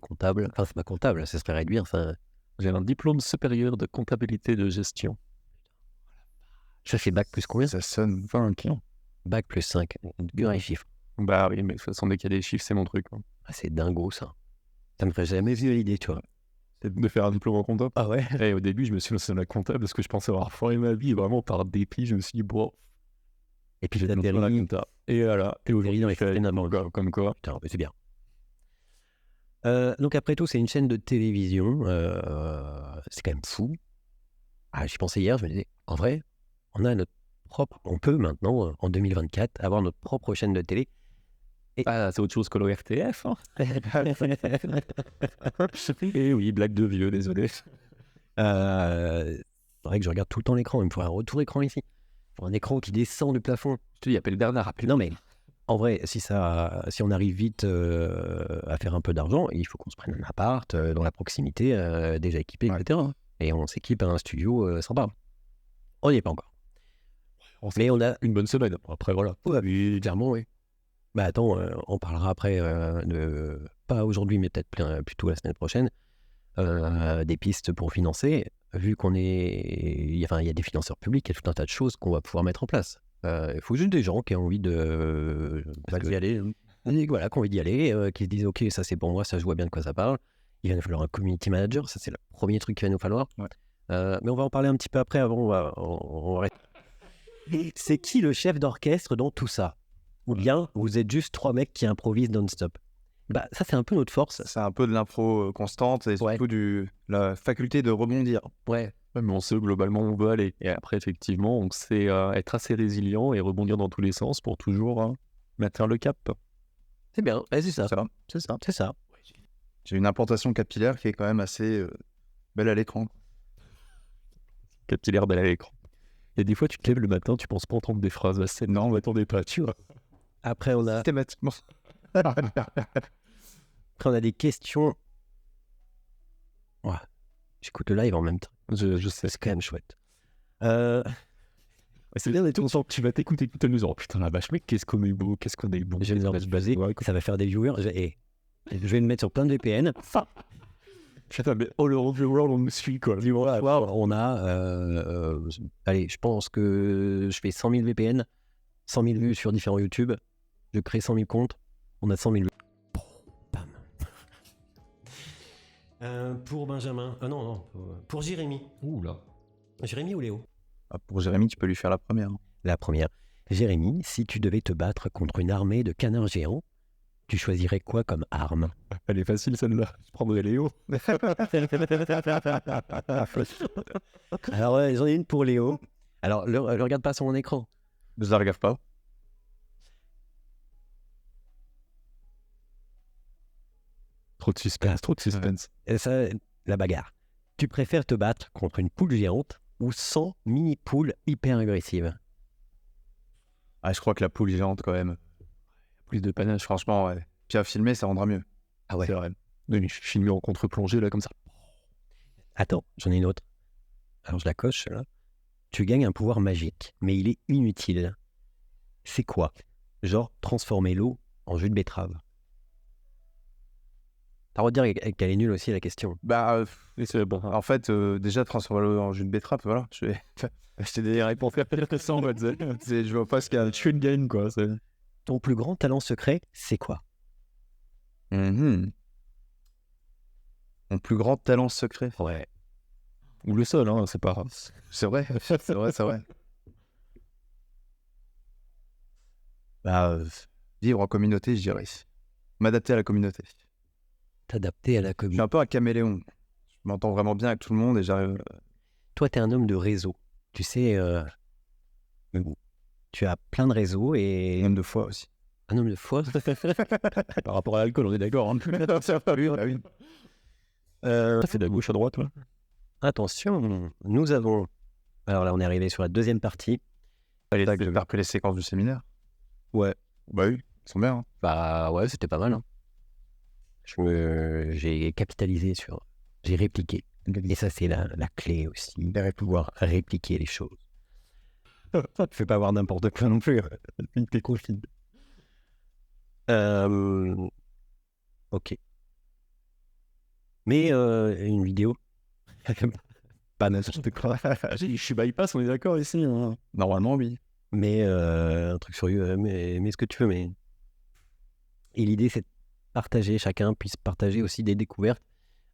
comptables? Enfin, c'est pas comptable, ça serait réduire. Ça... J'ai un diplôme supérieur de comptabilité de gestion. Ça fait bac plus combien? Ça sonne 20 ans. Bac plus 5, dur et chiffres. Bah oui, mais de toute façon, dès qu'il y a des chiffres, c'est mon truc. C'est dingo, ça. Ça me ferait jamais vu l'idée, tu vois. C'est de faire un diplôme en comptable. Ah ouais? Et au début, je me suis lancé dans la comptable parce que je pensais avoir foiré ma vie. Et vraiment, par dépit, je me suis dit, bon. Et puis, j'ai t'as dans la compta. Et voilà. Et aujourd'hui, dans je fais comme quoi. Putain, c'est bien. Donc, après tout, c'est une chaîne de télévision. C'est quand même fou. J'y pensais hier, je me disais, en vrai, on a notre propre. On peut maintenant, en 2024, avoir notre propre chaîne de télé. Ah, c'est autre chose que l'ORTF. Hein. Et oui, blague de vieux, désolé. C'est vrai que je regarde tout le temps l'écran. Il me faudrait un retour écran ici. Il faut un écran qui descend du plafond. Je te dis, appelle Bernard, appelle. Non, mais en vrai, si on arrive vite à faire un peu d'argent, il faut qu'on se prenne un appart dans la proximité, déjà équipé, etc. Et on s'équipe à un studio sympa. On n'y est pas encore. Mais on a une bonne semaine. Après, voilà. Ouais, oui, clairement, oui. Bah attends, on parlera après pas aujourd'hui, mais peut-être plutôt la semaine prochaine, des pistes pour financer. Vu qu'on il y a des financeurs publics, il y a tout un tas de choses qu'on va pouvoir mettre en place. Il faut juste des gens qui ont envie d'y aller. Voilà, qui ont envie d'y aller, qui se disent ok, ça c'est pour moi, ça je vois bien de quoi ça parle. Il va nous falloir un community manager, ça c'est le premier truc qu'il va nous falloir. Ouais. Mais on va en parler un petit peu après. Avant, on va... C'est qui le chef d'orchestre dans tout ça? Ou bien vous êtes juste 3 mecs qui improvisent non-stop? Bah, ça, c'est un peu notre force. C'est un peu de l'impro constante et surtout la faculté de rebondir. Ouais. Ouais, mais on sait globalement où on veut aller. Et après, effectivement, on sait être assez résilient et rebondir dans tous les sens pour toujours maintenir le cap. C'est bien, ouais, c'est ça. C'est ça. J'ai une implantation capillaire qui est quand même assez belle à l'écran. Capillaire belle à l'écran. Et des fois, tu te lèves le matin, tu penses pas entendre des phrases assez... Non, on m'attendait pas, tu vois. Après, on a... Systématiquement. Après, on a des questions. Ouais. J'écoute le live en même temps. Je sais. C'est quand même chouette. C'est bien d'être content. Tu vas t'écouter tout à nous. Oh putain, la vache, mec, qu'est-ce qu'on est beau, qu'est-ce qu'on est bon. Je vais nous baser. Ouais, ça va faire des viewers. Je vais le mettre sur plein de VPN. Putain, mais all over the world, on me suit, quoi. On a... allez, je pense que je fais 100 000 VPN, 100 000 vues sur différents YouTube. Je crée 100 000 comptes. On a 100 000 vues. Bam. Pour Benjamin... non. Pour Jérémy. Ouh là. Jérémy ou Léo? Pour Jérémy, tu peux lui faire la première. La première. Jérémy, si tu devais te battre contre une armée de canards géants, tu choisirais quoi comme arme? Elle est facile, celle-là. Je prendrais Léo. Alors, j'en ai une pour Léo. Alors, le regarde pas sur mon écran. Ne la regarde pas. Trop de suspense. Et ça, la bagarre. Tu préfères te battre contre une poule géante ou 100 mini-poules hyper agressives? Ah, je crois que la poule géante, quand même. Plus de panache. Franchement, ouais. Puis à filmer, ça rendra mieux. Ah ouais. C'est vrai. Filmer en contre-plongée, là, comme ça. Attends, j'en ai une autre. Alors, je la coche, là. Tu gagnes un pouvoir magique, mais il est inutile. C'est quoi? Genre, transformer l'eau en jus de betterave. T'as le droit de dire qu'elle est nulle aussi, la question. Bah, c'est bon. En fait, déjà, transformer en jus de betterave, voilà. Je t'ai des réponses ça, en fait. Je vois pas ce qu'il y a. Tu fais une game, quoi. Ton plus grand talent secret, c'est quoi? Mon plus grand talent secret. Ouais. Ou le seul, hein, c'est pas grave. C'est vrai, c'est vrai. Bah, vivre en communauté, je dirais. M'adapter à la communauté. T'adapter à la Je suis communauté. un peu un caméléon. Je m'entends vraiment bien avec tout le monde et j'arrive... Toi, t'es un homme de réseau. Tu sais, tu as plein de réseaux et... Un homme de foi aussi. Un homme de foi. Par rapport à l'alcool, on est d'accord. Hein. Oui. C'est de la gauche à droite, toi. Attention, nous avons... Alors là, on est arrivé sur la deuxième partie. J'ai repris les séquences du séminaire. Ouais. Bah oui, ils sont bien. Hein. Bah ouais, c'était pas mal. Hein. J'ai capitalisé sur... J'ai répliqué. Et ça, c'est la clé aussi. De pouvoir répliquer les choses. Fais pas avoir n'importe quoi non plus. T'es confine. Ok. Mais une vidéo. Pas n'importe quoi. Je suis bypass, on est d'accord ici. Hein. Normalement, oui. Mais un truc sur YouTube, mais ce que tu veux. Mais... Et l'idée, c'est de partager, chacun puisse partager aussi des découvertes.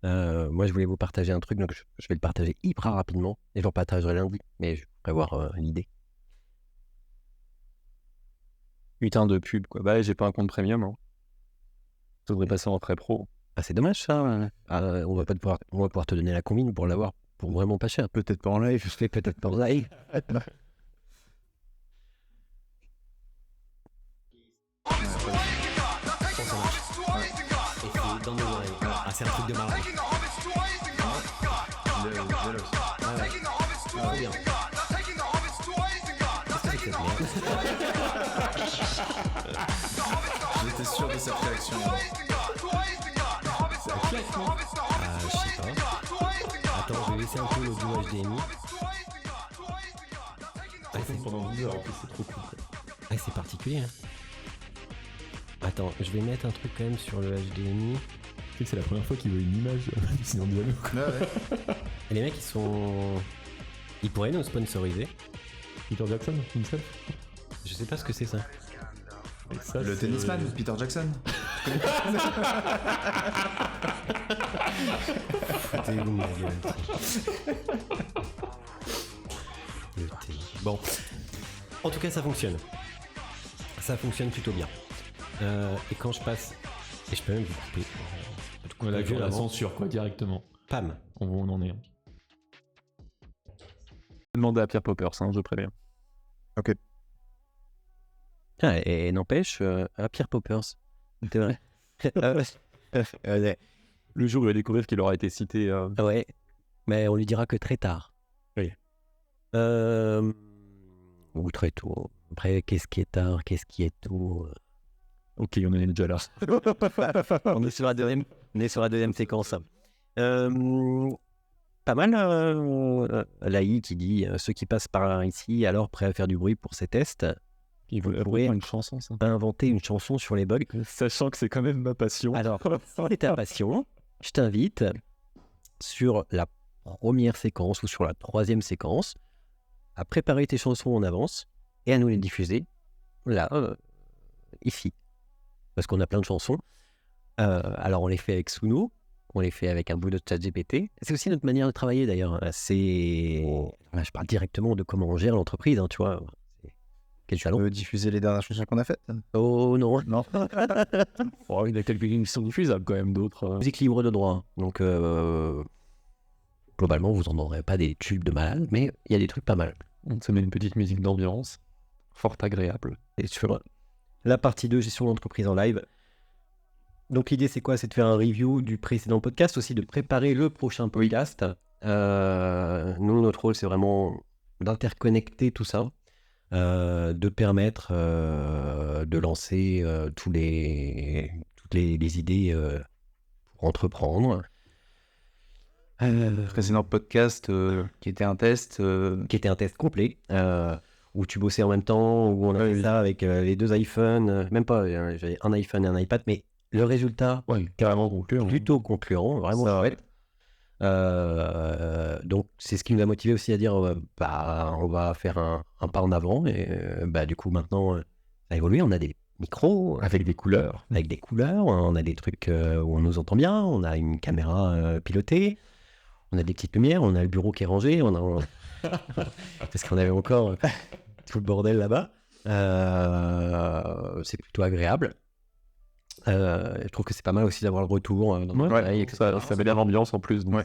Moi, je voulais vous partager un truc, donc je vais le partager hyper rapidement. Et je le partagerai lundi, mais je vais voir l'idée. Putain de pub, quoi. Bah, j'ai pas un compte premium. Hein. Ça devrait passer en très pro. Ah, c'est dommage, ça. On va pouvoir te donner la combine pour l'avoir pour vraiment pas cher. Peut-être pas en live. Peut-être pas en live. dans nos oreilles. Ah, c'est un truc de malade. Le vélo. Ah ouais. Trop bien. Qu'est-ce que c'est que cette merde? J'étais sûr de cette réaction. C'est un claque, non? Je sais pas. Attends, je vais laisser un peu l'audio HDMI. Pendant 10 heures, en plus, c'est trop cool. Ah, c'est particulier, hein. Attends, je vais mettre un truc quand même sur le HDMI. Tu sais que c'est la première fois qu'il veut une image du Seigneur des Anneaux. Et les mecs, ils pourraient nous sponsoriser. Peter Jackson, himself. Je sais pas ce que c'est ça. Et ça, Le c'est- tennisman, Peter Jackson. Foutez-vous de ma gueule. Le thé. Bon. En tout cas, ça fonctionne. Ça fonctionne plutôt bien. Et quand je passe... Et je peux même vous couper. Ouais, là, la Violemment. censure, quoi, directement. Pam. On en est. Demandez à Pierre Poppers, hein, je préviens. Ah, et n'empêche, Pierre Poppers. C'est vrai. Ouais. Le jour où il va découvrir qu'il aura été cité. Ouais, mais on lui dira que très tard. Oui. Ou très tôt. Après, qu'est-ce qui est tard, qu'est-ce qui est tôt? Ok, on en est déjà là. On est sur la deuxième séquence. Pas mal, Laï qui dit ceux qui passent par ici, alors prêts à faire du bruit pour ces tests, Il Vous voulait pourrez- une chanson, ça. inventer une chanson sur les bugs. Sachant que c'est quand même ma passion. Alors, si c'est ta passion, je t'invite sur la première séquence ou sur la troisième séquence à préparer tes chansons en avance et à nous les diffuser là, ici. Parce qu'on a plein de chansons. Alors, on les fait avec Suno, on les fait avec un bout de ChatGPT. C'est aussi notre manière de travailler d'ailleurs. Là, je parle directement de comment on gère l'entreprise, hein, tu vois. Quel On talent. peut diffuser les dernières chansons qu'on a faites. Oh non. Non. Oh, il y a quelques-unes qui sont diffusables quand même, d'autres. Musique libre de droit. Donc, globalement, vous n'entendrez pas des tubes de malade, mais il y a des trucs pas mal. On se met une petite musique d'ambiance, fort agréable. Et sur la partie 2, gestion d'entreprise en live. Donc, l'idée, c'est quoi? C'est de faire un review du précédent podcast, aussi de préparer le prochain podcast. Nous, notre rôle, c'est vraiment d'interconnecter tout ça, de permettre de lancer toutes les idées pour entreprendre. Précédent podcast qui était un test. Qui était un test complet, où tu bossais en même temps, où on a fait ça avec les deux iPhones, même pas, j'avais un iPhone et un iPad, mais le résultat, Ouais, carrément conclu. plutôt concluant, vraiment Ça, chouette. Donc c'est ce qui nous a motivé aussi à dire, on va faire un pas en avant, et du coup maintenant, ça a évolué, on a des micros, Avec des couleurs. avec des couleurs, on a des trucs où on nous entend bien, on a une caméra pilotée, on a des petites lumières, on a le bureau qui est rangé, parce qu'on avait encore tout le bordel là-bas. C'est plutôt agréable. Je trouve que c'est pas mal aussi d'avoir le retour dans le travail, etc. Ça met bien l'ambiance en plus. Donc Ouais.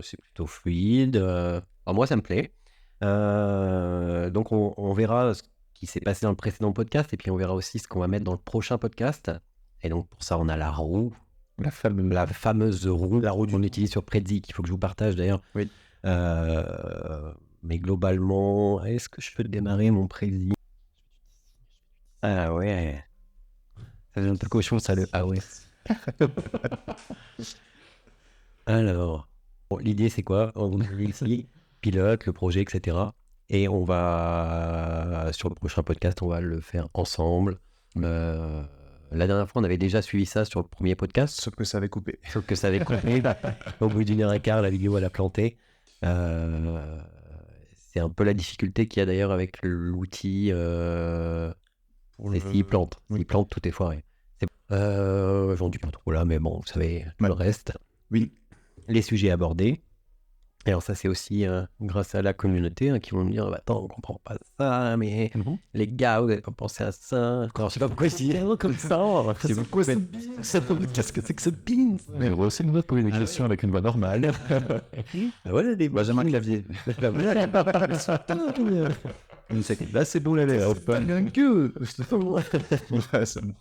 C'est plutôt fluide. Alors moi, ça me plaît. Donc, on verra ce qui s'est passé dans le précédent podcast et puis on verra aussi ce qu'on va mettre dans le prochain podcast. Et donc, pour ça, on a la roue, la fameuse roue, qu'on utilise sur Prezi, qu'il faut que je vous partage d'ailleurs. Oui. Mais globalement, est-ce que je peux démarrer mon Prezi? Ah ouais. Ça devient un peu cochon, ça, le ah ouais. Alors, l'idée, c'est quoi? On est ici, pilote, le projet, etc. Et on va, sur le prochain podcast, on va le faire ensemble. La dernière fois, on avait déjà suivi ça sur le premier podcast. Sauf que ça avait coupé. Sauf que ça avait coupé. Au bout d'une heure et quart, la vidéo, elle a planté. C'est un peu la difficulté qu'il y a d'ailleurs avec l'outil. Et s'il plante. S'il plante, tout est foiré. J'en dis pas trop là, mais bon, vous savez, le reste. Oui. Les sujets abordés. Et alors ça, c'est aussi grâce à la communauté qui vont me dire, attends, on comprend pas ça, mais les gars, vous n'avez pas pensé à ça. Alors, je sais pas pourquoi ils disent comme ça. C'est quoi ce Qu'est-ce que c'est que ce beans? Mais aussi, nous, poser des questions avec une voix normale. Voilà, des Benjamin Clavier. Là, c'est bon, là, Ouais, c'est bon.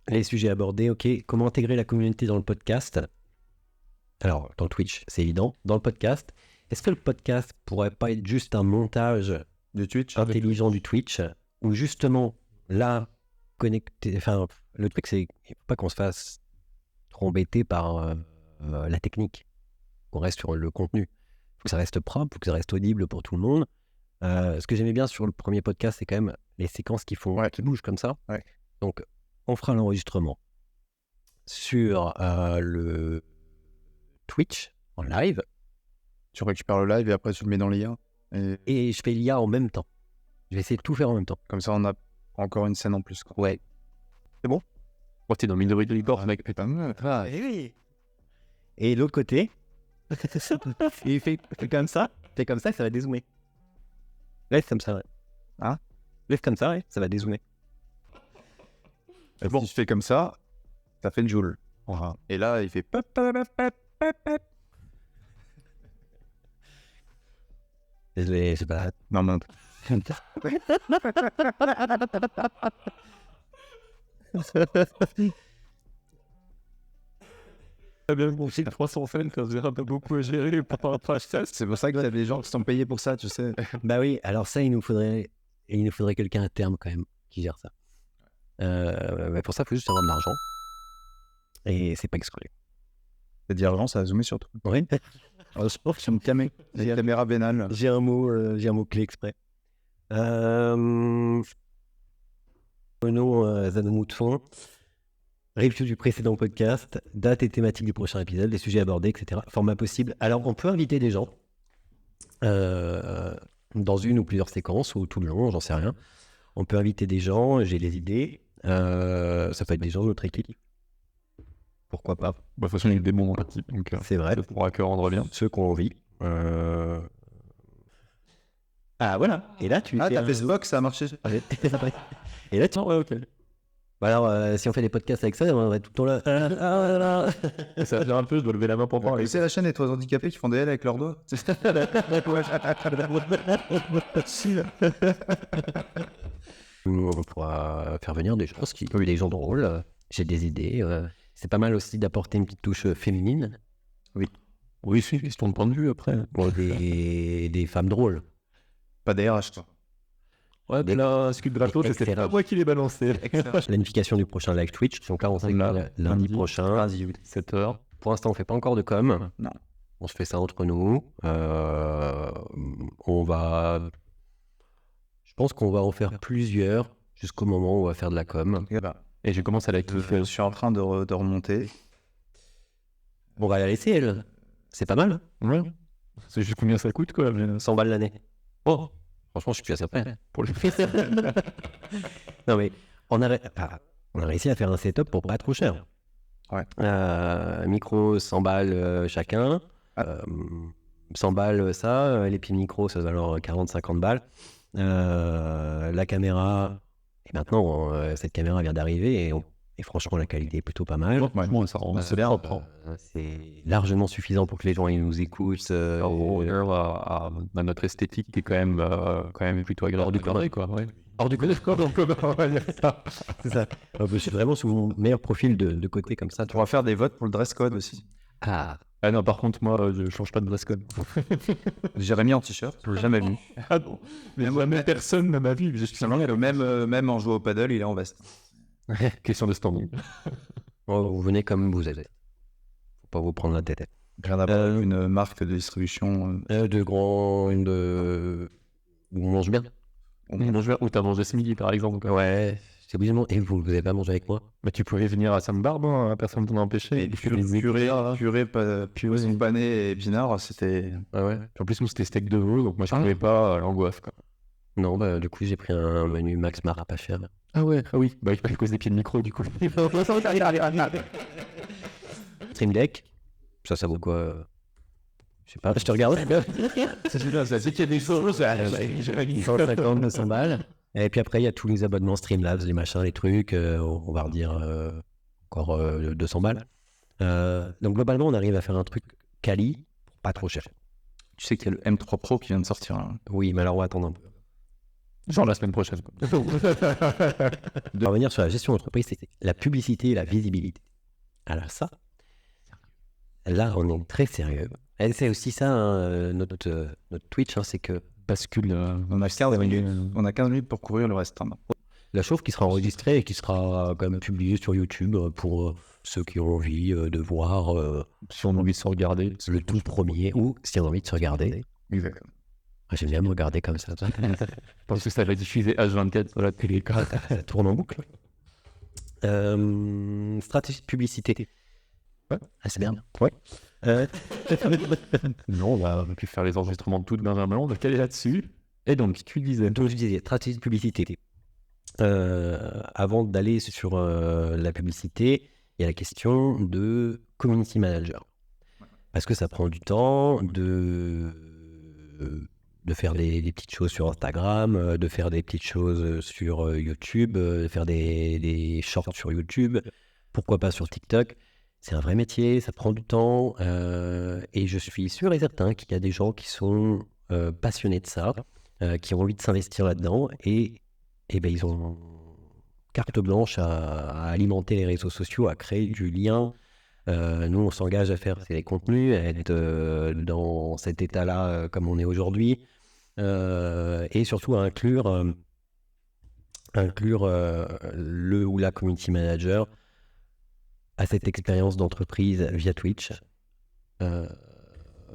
Les sujets abordés, ok. Comment intégrer la communauté dans le podcast? Alors, dans le Twitch, c'est évident. Dans le podcast, est-ce que le podcast pourrait pas être juste un montage Du Twitch intelligent du Twitch, où justement, là, connecté... Enfin, le truc, c'est qu'il ne faut pas qu'on se fasse trop embêter par la technique. Qu'on reste sur le contenu. Il faut que ça reste propre, il faut que ça reste audible pour tout le monde. Ce que j'aimais bien sur le premier podcast, c'est quand même les séquences qui bougent comme ça. Ouais. Donc, on fera l'enregistrement sur le Twitch en live. Tu récupères le live et après tu le mets dans l'IA. Et je fais l'IA en même temps. Je vais essayer de tout faire en même temps. Comme ça, on a encore une scène en plus. Quoi. Ouais. C'est bon? Oh, t'es dans Minority Report, mec. C'est pas mal. Et oui. Et l'autre côté, il fait comme ça. Fait comme ça, ça va dézoomer. Laisse comme ça, ouais. Hein? Laisse comme ça, ouais, ça va dézoomer. Si je fais comme ça fait le joule. Voilà. Et là, il fait pop, pop, pop, pop, pop, pop. Je sais pas. Non, non. T'as bien compris, 300 fans, ça se verra pas beaucoup à gérer par rapport à ça. C'est pour ça que t'as des gens qui sont payés pour ça, tu sais. Bah oui, alors ça, il nous faudrait quelqu'un à terme quand même qui gère ça. Mais pour ça, il faut juste avoir de l'argent. Et c'est pas exclu. T'as dit argent, ça a zoomé sur toi. Oui. Je pense que c'est une caméra vénale. J'ai un mot clé exprès. Renaud Zananou de fond. Review du précédent podcast, date et thématique du prochain épisode, les sujets abordés, etc. Format possible. Alors, on peut inviter des gens dans une ou plusieurs séquences ou tout le long, j'en sais rien. On peut inviter des gens, j'ai des idées. Ça peut être des gens de notre équipe. Pourquoi pas? Bah, de toute façon, il y a des bons dans l'équipe, donc C'est vrai. ça pourra que rendre bien. Ceux qui ont envie. Ah, voilà. Et là, tu fais t'as fait ce box, ça a marché. Et là, tu... Ouais, ok. Bah alors, si on fait des podcasts avec ça, on va être tout le temps là. Ça va faire un peu, je dois lever la main pour parler. C'est la chaîne des trois handicapés qui font des L avec leurs doigts. On pourra faire venir des gens, des gens drôles. J'ai des idées. C'est pas mal aussi d'apporter une petite touche féminine. Oui, c'est une question de point de vue après. Pour des femmes drôles. Pas des RH, toi. Ouais, mais là, ce que de gratos, c'était pas moi qui l'ai balancé. Planification du prochain live Twitch. Donc là, on sait que lundi prochain, 7h. Pour l'instant, on fait pas encore de com. Non. On se fait ça entre nous. On va... Je pense qu'on va en faire plusieurs jusqu'au moment où on va faire de la com. Et je commence à la kiffer. Je suis en train de remonter. On va la laisser, elle. C'est pas mal. Ouais. C'est juste combien ça coûte, quoi. Mais... 100 balles l'année. Oh, franchement, je suis plus assez prêt pour le Non, mais on a réussi à faire un setup pour pas trop cher. Ouais. Micro, 100 balles chacun. 100 balles ça. Les pieds de micro, ça va alors 40-50 balles. La caméra, et maintenant, cette caméra vient d'arriver et franchement, la qualité est plutôt pas mal. Franchement, ça rend c'est bien. C'est largement suffisant pour que les gens ils nous écoutent. À notre esthétique qui est quand même plutôt agréable. Hors du cadre, quoi. Ouais. Hors du cadre, c'est ça. Je suis vraiment sur mon meilleur profil de côté comme ça. On va faire des votes pour le dress code aussi. Ah non, par contre, moi, je change pas de dress code. Jérémy en t-shirt, je l'ai jamais vu. Ah non, mais jamais personne n'a ma vie. Je suis même en jouant au paddle, il est en veste. Question de standing. Vous venez comme vous êtes. Faut pas vous prendre la tête. Rien à voir avec une marque de distribution. Où on mange bien. Où t'as mangé ce midi, par exemple. Ouais. C'est obligé de manger. Et vous n'avez pas mangé avec moi? Mais tu pouvais venir à Sainte-Barbe, hein, personne ne t'en a empêché. Purée panée et épinards, c'était... Ah ouais. En plus, nous, c'était steak de veau, donc moi, je ne trouvais pas l'angoisse, quoi. Non, bah, du coup, j'ai pris un menu Max Mara pas cher. Ah ouais, ah oui. Bah, il fallait cause des pieds de micro, du coup. Stream Deck, ça vaut quoi? Je sais pas, je te regarde. C'est qu'il y a des choses. 150, 200 balles. Et puis après, il y a tous les abonnements Streamlabs, les machins, les trucs. On va redire encore 200 balles. Donc globalement, on arrive à faire un truc quali, pas trop cher. Tu sais qu'il y a le M3 Pro qui vient de sortir. Hein. Oui, mais alors on va attendre un peu. Genre la semaine prochaine. De revenir sur la gestion d'entreprise, c'est la publicité et la visibilité. Alors ça, là, on est très sérieux. Et c'est aussi ça, hein, notre Twitch, hein, c'est que Bascule. On a 15 minutes pour couvrir le reste. Hein. la chose qui sera enregistrée et qui sera quand même publiée sur YouTube pour ceux qui ont envie de voir Si on a envie de se regarder. le tout premier ou si on a envie de se regarder. Exactement. J'aime bien me regarder comme ça. Parce que ça va diffuser H24 sur la télé. Ça tourne en boucle. Stratégie de publicité. Ouais. Ah, c'est bien. Ouais. Non, on va plus faire les enregistrements de tout de Benjamin, on va caler là-dessus. Et donc, tu disais. Donc je disais, stratégie de publicité. Avant d'aller sur la publicité, il y a la question de community manager. Parce que ça prend du temps de faire des petites choses sur Instagram, de faire des petites choses sur YouTube, de faire des shorts sur YouTube, pourquoi pas sur TikTok. C'est un vrai métier, ça prend du temps, et je suis sûr et certain qu'il y a des gens qui sont passionnés de ça, qui ont envie de s'investir là-dedans, et ben, ils ont carte blanche à alimenter les réseaux sociaux, à créer du lien. Nous, on s'engage à faire les contenus, à être dans cet état-là comme on est aujourd'hui, et surtout à inclure le ou la community manager à cette expérience d'entreprise via Twitch.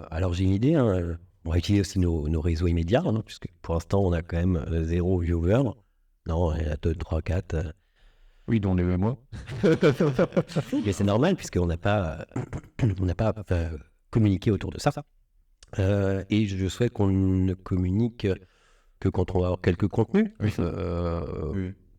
Alors j'ai une idée, hein. On va utiliser aussi nos réseaux immédiats, hein, puisque pour l'instant on a quand même 0 viewer. Non, il y en a 2, 3, 4. Oui, dont les moi. Mais c'est normal puisqu'on n'a pas, communiqué autour de ça. Et je souhaite qu'on ne communique que quand on va avoir quelques contenus. Oui.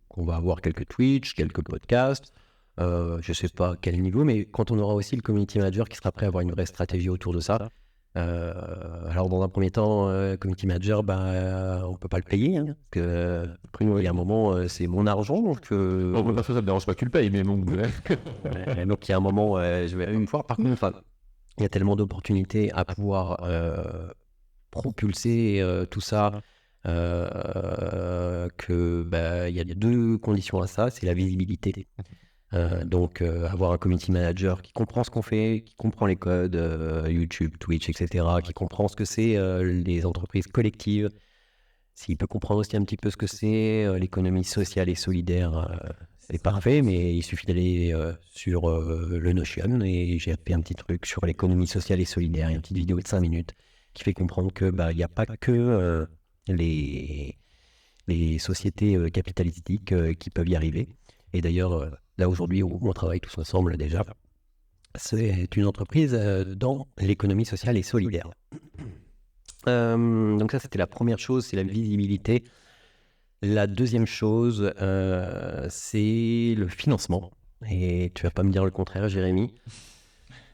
Qu'on va avoir quelques Twitch, quelques podcasts. Je ne sais pas à quel niveau, mais quand on aura aussi le community manager qui sera prêt à avoir une vraie stratégie autour de ça. Alors dans un premier temps, community manager, on ne peut pas le payer, hein, parce que il y a un moment, c'est mon argent, donc Bon, ça ne me dérange pas que tu le payes, mais bon. donc il y a un moment, je vais pouvoir. Par contre, il y a tellement d'opportunités à pouvoir propulser tout ça, que il y a 2 conditions à ça, c'est la visibilité. Donc avoir un community manager qui comprend ce qu'on fait, qui comprend les codes YouTube, Twitch, etc., qui comprend ce que c'est les entreprises collectives, s'il peut comprendre aussi un petit peu ce que c'est l'économie sociale et solidaire, c'est parfait, mais il suffit d'aller sur le Notion, et j'ai fait un petit truc sur l'économie sociale et solidaire, une petite vidéo de 5 minutes qui fait comprendre que il n'y a pas que les sociétés capitalistiques qui peuvent y arriver. Et d'ailleurs, là aujourd'hui où on travaille tous ensemble déjà, c'est une entreprise dans l'économie sociale et solidaire. Donc ça, c'était la première chose, c'est la visibilité. La deuxième chose, c'est le financement. Et tu vas pas me dire le contraire, Jérémy.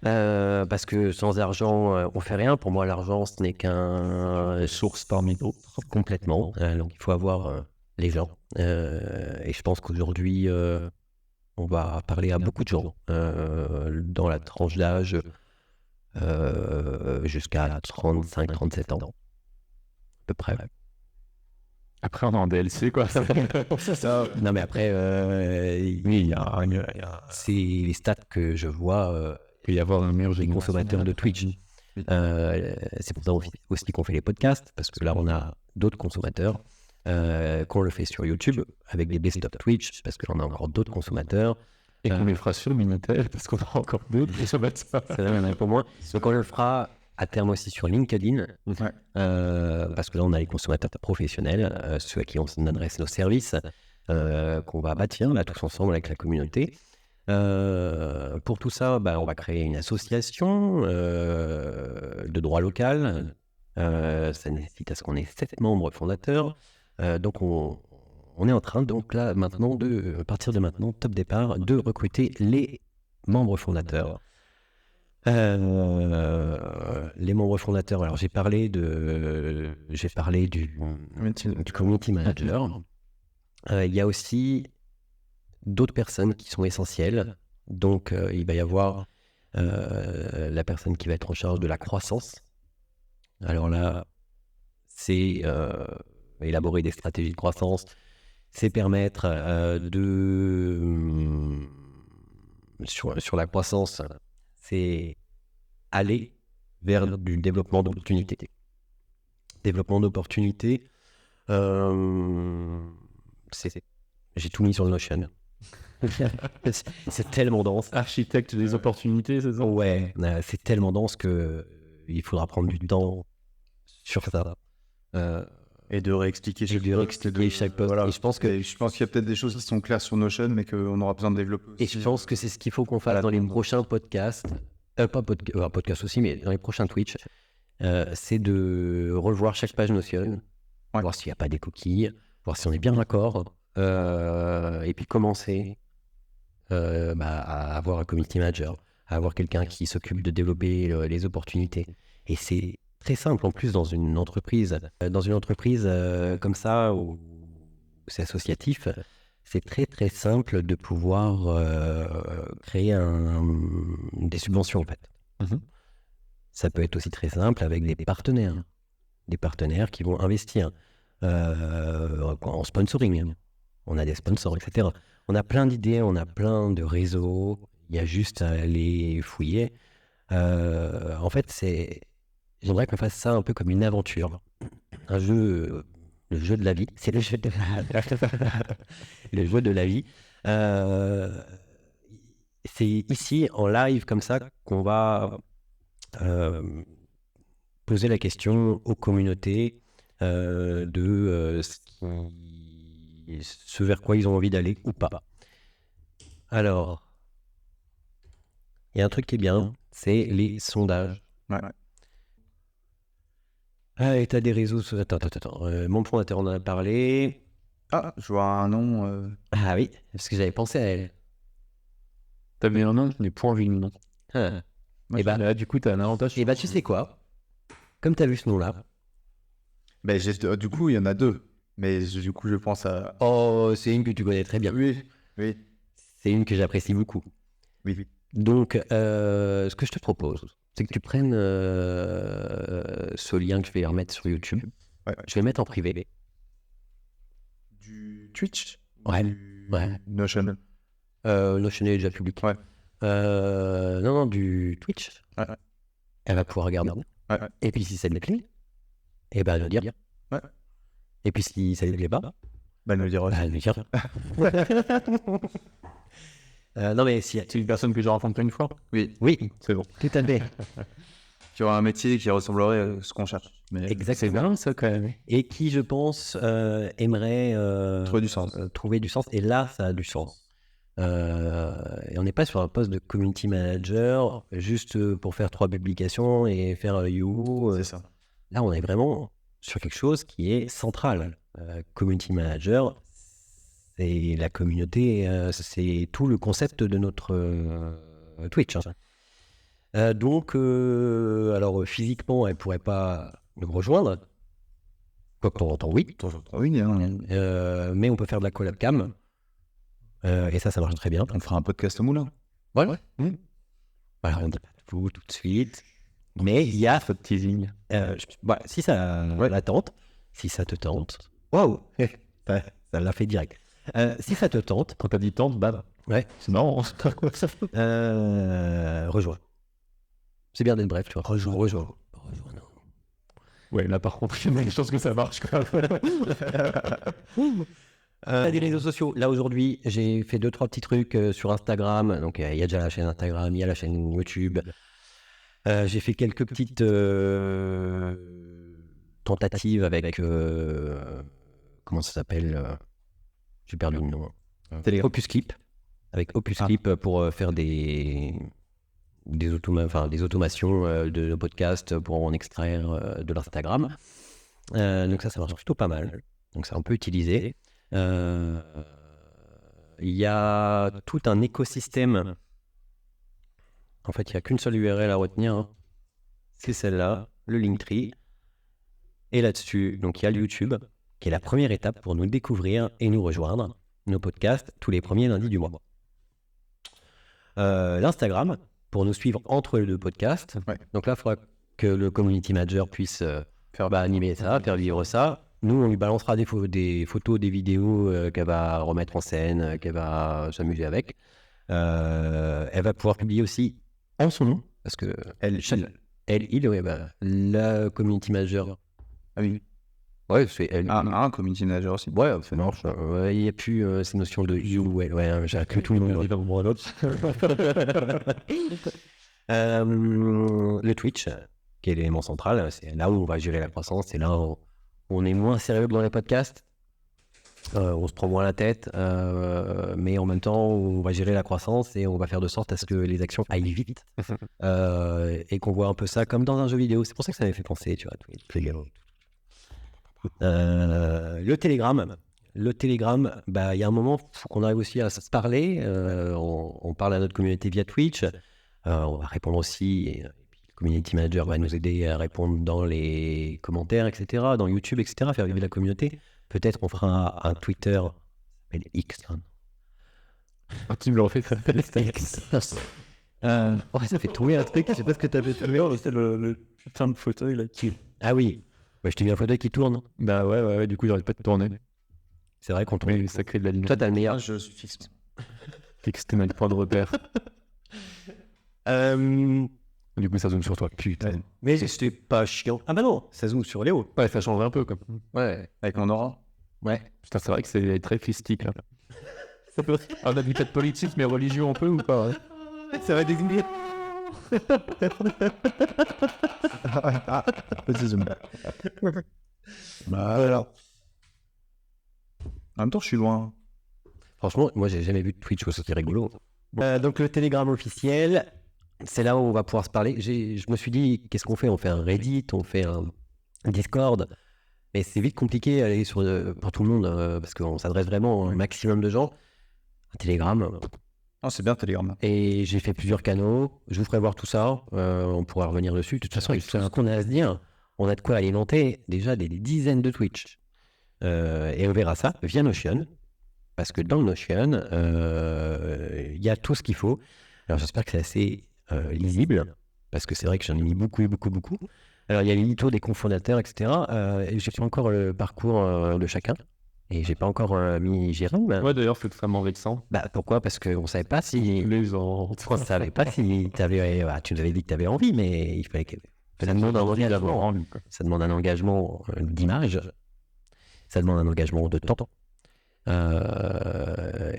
Parce que sans argent, on fait rien. Pour moi, l'argent, ce n'est qu'une source parmi d'autres, complètement. Donc il faut avoir les gens. Et je pense qu'aujourd'hui, on va parler à beaucoup de gens dans la tranche d'âge jusqu'à 35-37 ans, à peu près. Après, on est en DLC, quoi. C'est ça. Non, mais après, Oui, il y a c'est les stats que je vois peut y avoir un meilleur des consommateurs de Twitch. C'est pour ça aussi qu'on fait les podcasts, parce que là, on a d'autres consommateurs. Qu'on le fait sur YouTube avec des best-of Twitch, parce que là, on a encore d'autres consommateurs. Et qu'on les fera sur Minitel, parce qu'on aura encore d'autres consommateurs. C'est vrai, il y en a pour moi. Donc, on le fera à terme aussi sur LinkedIn, parce que là, on a les consommateurs professionnels, ceux à qui on adresse nos services, qu'on va bâtir là tous ensemble avec la communauté. Pour tout ça, on va créer une association de droit local. Ça nécessite à ce qu'on ait 7 membres fondateurs. Donc on est en train, donc là maintenant, à partir de maintenant, top départ, de recruter les membres fondateurs. Les membres fondateurs, alors j'ai parlé du community manager. Il y a aussi d'autres personnes qui sont essentielles. Donc il va y avoir la personne qui va être en charge de la croissance. Alors là, c'est élaborer des stratégies de croissance, c'est permettre sur la croissance, c'est aller vers du développement d'opportunités. Développement d'opportunités, j'ai tout mis sur le Notion. C'est tellement dense. Architecte des opportunités, c'est ça? Ouais, c'est tellement dense que il faudra prendre du temps sur ça. Et de réexpliquer chaque poste. Voilà. Et je pense qu'il y a peut-être des choses qui sont claires sur Notion, mais qu'on aura besoin de développer aussi. Et je pense que c'est ce qu'il faut qu'on fasse dans les prochains podcasts. Podcast aussi, mais dans les prochains Twitch. C'est de revoir chaque page Notion, voir s'il n'y a pas des coquilles, voir si on est bien d'accord, et puis commencer à avoir un community manager, à avoir quelqu'un qui s'occupe de développer les opportunités. Et c'est très simple en plus dans une entreprise. Comme ça, où c'est associatif, c'est très très simple de pouvoir créer des subventions en fait. Ça peut être aussi très simple avec des partenaires qui vont investir en sponsoring. On a des sponsors, etc. On a plein d'idées, on a plein de réseaux. Il y a juste à les fouiller. En fait, j'aimerais qu'on fasse ça un peu comme une aventure. Un jeu, le jeu de la vie. C'est le jeu de le jeu de la vie. C'est ici, en live, comme ça, qu'on va poser la question aux communautés de ce vers quoi ils ont envie d'aller ou pas. Alors, il y a un truc qui est bien, c'est les sondages. Et t'as des réseaux... Attends. Mon fondateur en a parlé. Ah, je vois un nom. Ah oui, parce que j'avais pensé à elle. T'avais un nom, je n'ai point envie de nom. Et là, du coup, t'as un avantage. Et tu sais quoi? Comme t'as vu ce nom-là... du coup, il y en a deux. Mais du coup, je pense à... Oh, c'est une que tu connais très bien. Oui. C'est une que j'apprécie beaucoup. Oui. Donc, ce que je te propose, c'est que tu prennes ce lien que je vais remettre sur YouTube. Je vais le mettre en privé. Du Twitch? Ouais. Notion? Notion est déjà public. Non, du Twitch. Elle va pouvoir regarder. Et puis si ça lui plaît, elle va le dire. Et puis si ça lui plaît pas, elle me le dira. Elle me le dira. Non mais si C'est une personne que j'ai rencontrée une fois. Oui, c'est bon. Tout à fait. Qui aura un métier qui ressemblerait à ce qu'on cherche. Exactement. C'est bien ça quand même. Et qui, je pense, aimerait trouver du sens. Trouver du sens. Et là, ça a du sens. Et on n'est pas sur un poste de community manager juste pour faire 3 publications et faire you. C'est ça. Là, on est vraiment sur quelque chose qui est central. Community manager, c'est la communauté, c'est tout le concept de notre Twitch. Donc, alors physiquement, elle ne pourrait pas nous rejoindre. Quoi que de temps en temps, oui. Mais on peut faire de la collab cam. Et ça marche très bien. On fera un podcast au moulin. Ouais. Voilà, on ne dit pas tout de suite. Mais il y a ce teasing. Si ça la tente, si ça te tente. Waouh, ça l'a fait direct. Si ça te tente. Quand t'as dit tente, bah. Ouais. C'est marrant. Rejoins. C'est bien d'être bref, tu vois. Rejoins. Ouais, là par contre, il y a des chances que ça marche. Des réseaux sociaux. Là aujourd'hui, j'ai fait 2-3 petits trucs sur Instagram. Donc il y a déjà la chaîne Instagram, il y a la chaîne YouTube. J'ai fait quelques petites tentatives avec comment ça s'appelle j'ai perdu le nom. Opus Clip. Avec Opus Clip pour faire des automations de nos podcasts pour en extraire de l'Instagram. Donc ça marche plutôt pas mal. Donc c'est un peu utilisé. Il y a tout un écosystème. En fait, il n'y a qu'une seule URL à retenir. C'est celle-là, le Linktree. Et là-dessus, donc il y a le YouTube, qui est la première étape pour nous découvrir et nous rejoindre. Nos podcasts tous les premiers lundis du mois. L'Instagram, pour nous suivre entre les 2 podcasts. Donc là, il faudra que le community manager puisse animer ça, faire vivre ça. Nous, on lui balancera des photos, des vidéos qu'elle va remettre en scène, qu'elle va s'amuser avec. Elle va pouvoir publier aussi en son nom, parce que il, ouais, la community manager. Ah oui. Ouais, c'est elle. Un community manager aussi. Ouais, ça marche. Il n'y a plus ces notions de you. Ouais, j'ai que tout le monde. Le Twitch, qui est l'élément central, c'est là où on va gérer la croissance. C'est là où on est moins sérieux que dans les podcasts. On se prend moins la tête, mais en même temps, on va gérer la croissance et on va faire de sorte à ce que les actions aillent vite et qu'on voit un peu ça comme dans un jeu vidéo. C'est pour ça que ça m'avait fait penser, tu vois. Le Telegram, il y a un moment, il faut qu'on arrive aussi à se parler. On parle à notre communauté via Twitch. On va répondre aussi. Et puis, le community manager va nous aider à répondre dans les commentaires, etc., dans YouTube, etc., faire vivre la communauté. Peut-être on fera un Twitter, ça s'appelle X. Tu me le refais, ça s'appelle X. Ça fait trouver un truc, je sais pas ce que tu avais trouvé. C'est le fin de fauteuil là qui. Ah oui, je t'ai mis un fauteuil qui tourne. Bah ouais, du coup j'arrête pas de tourner. C'est vrai qu'on tourne. Mais ça crée de la lumière. Toi t'as le meilleur. Je suis fixe. Fixe, t'es mal point de repère. Du coup ça zoome sur toi, putain. Mais c'était pas chiant. Ah bah non, ça zoome sur Léo. Ouais, ça change un peu comme. Ouais. Avec mon aura. Ouais. Putain, c'est vrai que c'est très fistique là. On a dit peut-être politique, mais religion un peu ou pas ouais. Ça va désigner. Petit zoom. Bah alors. En même temps, je suis loin. Franchement, moi j'ai jamais vu de Twitch, c'était rigolo. Donc le Telegram officiel, c'est là où on va pouvoir se parler. Je me suis dit, qu'est-ce qu'on fait? On fait un Reddit, on fait un Discord. Mais c'est vite compliqué d'aller pour tout le monde parce qu'on s'adresse vraiment à un maximum de gens. Un Telegram. C'est bien Telegram. Et j'ai fait plusieurs canaux. Je vous ferai voir tout ça. On pourra revenir dessus. De toute façon, avec tout ce qu'on a à se dire, on a de quoi alimenter déjà des dizaines de Twitch. Et on verra ça via Notion. Parce que dans Notion, il y a tout ce qu'il faut. Alors j'espère que c'est assez lisible. Parce que c'est vrai que j'en ai mis beaucoup. Alors il y a les litos des cofondateurs, etc. Et j'ai fait encore le parcours de chacun. Et j'ai pas encore mis Jérôme. Ouais, d'ailleurs, c'est extrêmement vexant. Bah pourquoi? Parce qu'on savait pas si. Les gens. On savait pas si t'avais. Tu nous avais dit que tu avais envie, mais il fallait que. Ça demande un engagement. Ça demande un engagement d'image. Ça demande un engagement de temps.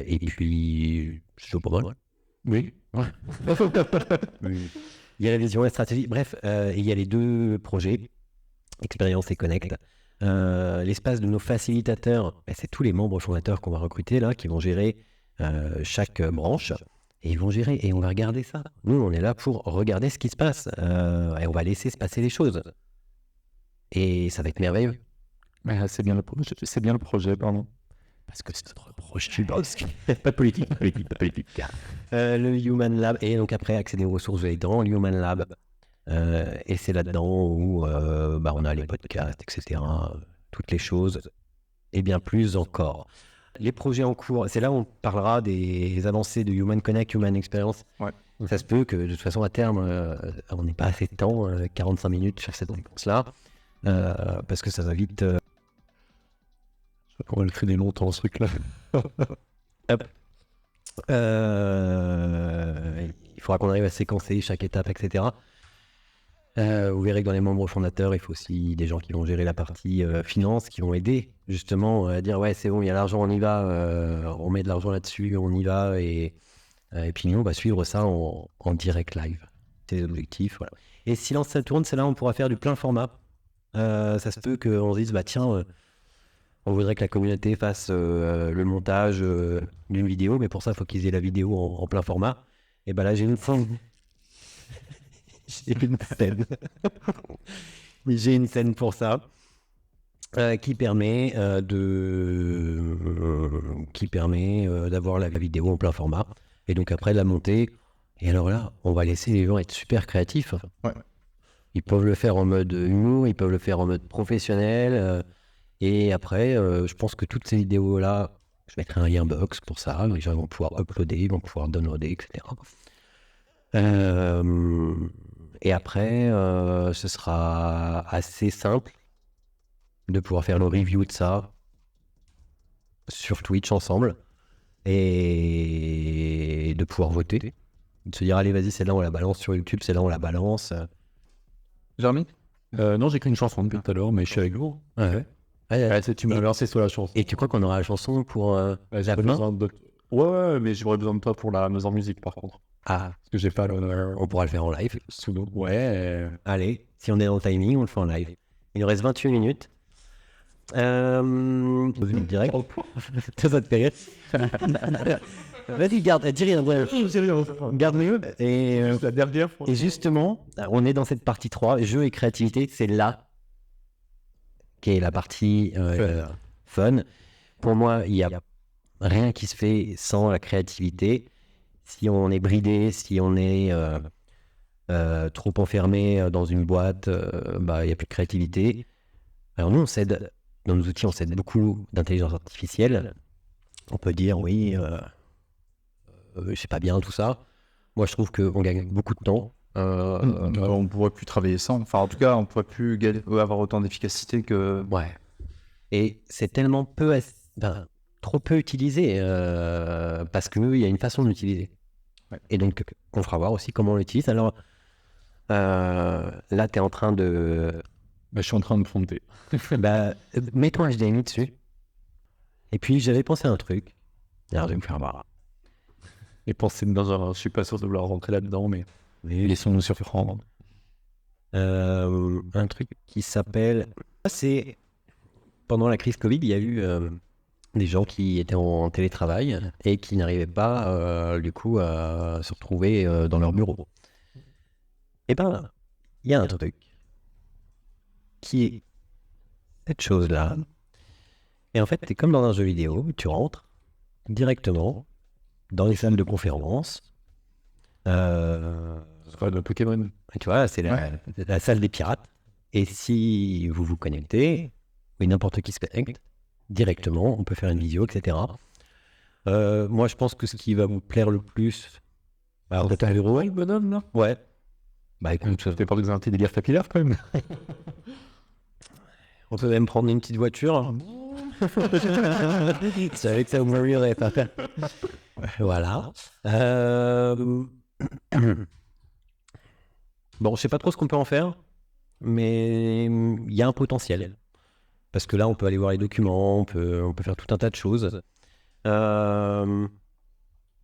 Et puis, je suis au pas. Oui. Il y a la vision et la stratégie. Bref, il y a les deux projets, Expérience et Connect. L'espace de nos facilitateurs, c'est tous les membres fondateurs qu'on va recruter là, qui vont gérer chaque branche. Et ils vont gérer, et on va regarder ça. Nous, on est là pour regarder ce qui se passe. Et on va laisser se passer les choses. Et ça va être merveilleux. C'est bien le projet, pardon. Parce que c'est notre projet. Pas politique. Le Human Lab. Et donc après, accéder aux ressources dans le Human Lab. Et c'est là-dedans où on a les podcasts, etc. Toutes les choses. Et bien plus encore. Les projets en cours, c'est là où on parlera des avancées de Human Connect, Human Experience. Ouais. Ça se peut que de toute façon, à terme, on n'ait pas assez de temps, 45 minutes sur cette réponse-là. Parce que ça va vite. On va le traîner longtemps, ce truc-là. Hop. Il faudra qu'on arrive à séquencer chaque étape, etc. Vous verrez que dans les membres fondateurs, il faut aussi des gens qui vont gérer la partie finance, qui vont aider justement à dire ouais c'est bon, il y a l'argent, on y va, on met de l'argent là-dessus, on y va, et puis nous on va suivre ça en direct live. C'est les objectifs, voilà. Et si Silence ça tourne, c'est là où on pourra faire du plein format. Ça se peut qu'on se dise bah tiens, on voudrait que la communauté fasse le montage d'une vidéo, mais pour ça il faut qu'ils aient la vidéo en plein format. Et bah là j'ai une j'ai une scène pour ça qui permet d'avoir la vidéo en plein format et donc après de la monter. Et alors là, on va laisser les gens être super créatifs. Ouais. Ils peuvent le faire en mode humour, ils peuvent le faire en mode professionnel. Et après, je pense que toutes ces vidéos-là, je mettrai un lien box pour ça. Les gens vont pouvoir uploader, ils vont pouvoir downloader, etc. Et après, ce sera assez simple. de pouvoir faire le review de ça sur Twitch ensemble et de pouvoir voter. De se dire, allez, vas-y, celle-là, on la balance sur YouTube, celle-là, on la balance. Jérémy? Non, j'écris une chanson depuis tout à l'heure, mais je suis avec vous. Ouais. Tu m'as lancé sur la chanson. Et tu crois qu'on aura la chanson pour J'ai besoin de... Ouais, mais j'aurais besoin de toi pour la mise en musique, par contre. Ah, Parce que j'ai pas le... on pourra le faire en live. sous l'eau. Ouais. Allez, si on est dans le timing, on le fait en live. Il nous reste 28 minutes. Direct. Ça te fait rire. Vas-y, garde, dis rien. Garde mieux. Et justement, on est dans cette partie 3, jeu et créativité. C'est là qui est la partie fun. Pour moi, il n'y a rien qui se fait sans la créativité. Si on est bridé, si on est trop enfermé dans une boîte, il n'y a plus de créativité. Alors nous, on s'aide, dans nos outils, on s'aide beaucoup d'intelligence artificielle. On peut dire, oui, c'est pas bien tout ça. Moi, je trouve qu'on gagne beaucoup de temps. On ne pourrait plus travailler sans. Enfin, en tout cas, on ne pourrait plus avoir autant d'efficacité que... Ouais. Et c'est tellement trop peu utilisé parce qu'il y a une façon d'utiliser. Ouais. Et donc, on fera voir aussi comment on l'utilise. Alors, là, tu es en train de... Je suis en train de fonder. Mets-toi HDMI dessus. Et puis, j'avais pensé à un truc. Alors, je vais me faire voir. Et penser je suis pas sûr de vouloir rentrer là-dedans, mais laissons-nous surprendre. Un truc qui s'appelle... C'est... Pendant la crise Covid, il y a eu des gens qui étaient en télétravail et qui n'arrivaient pas, du coup, à se retrouver dans leur bureau. Et ben, il y a un truc qui est cette chose-là. Et en fait, c'est comme dans un jeu vidéo, tu rentres directement dans les salles de conférence. C'est pas de Pokémon. Tu vois, c'est la salle des pirates. Et si vous vous connectez, oui, n'importe qui se connecte, directement, on peut faire une visio, etc. Moi, je pense que ce qui va vous plaire le plus... Alors, t'as un héros, bonhomme, là? Ouais. Écoute, t'es pas besoin de délire capillaire, quand même. On peut même prendre une petite voiture. C'est avec ça, vous rire. Voilà. Bon, je sais pas trop ce qu'on peut en faire, mais il y a un potentiel. Parce que là, on peut aller voir les documents, on peut faire tout un tas de choses.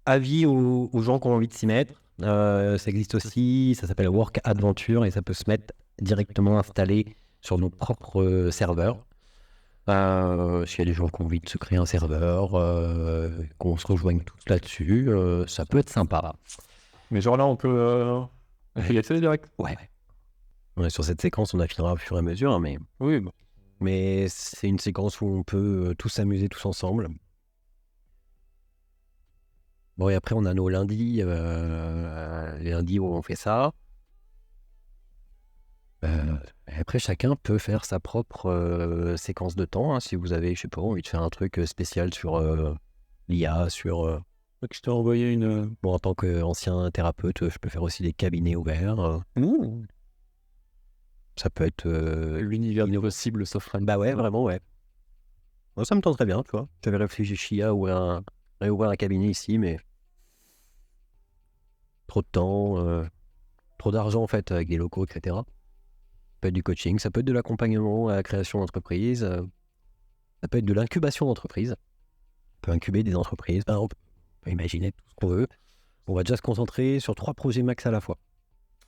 Avis aux gens qui ont envie de s'y mettre. Ça existe aussi, ça s'appelle Work Adventure et ça peut se mettre directement installé sur nos propres serveurs. S'il y a des gens qui ont envie de se créer un serveur, qu'on se rejoigne tous là-dessus, ça peut être sympa. Mais genre là, on peut y accéder direct. Ouais. Sur cette séquence, on affinera au fur et à mesure, mais... Oui, Mais c'est une séquence où on peut tous s'amuser tous ensemble. Bon, et après, on a nos lundis, les lundis où on fait ça. Après, chacun peut faire sa propre séquence de temps. Hein, si vous avez, je sais pas, envie de faire un truc spécial sur l'IA, sur... Je t'ai envoyé une... Bon, en tant qu'ancien thérapeute, je peux faire aussi des cabinets ouverts. Ça peut être... L'univers impossible sauf Run. Bah ouais, vraiment, ouais. Moi, ça me tenterait bien, tu vois. J'avais réfléchi à réouvrir un cabinet ici, mais... Trop de temps, trop d'argent, en fait, avec des locaux, etc. Ça peut être du coaching, ça peut être de l'accompagnement à la création d'entreprise, ça peut être de l'incubation d'entreprise. On peut incuber des entreprises, on peut imaginer tout ce qu'on veut. On va déjà se concentrer sur 3 projets max à la fois.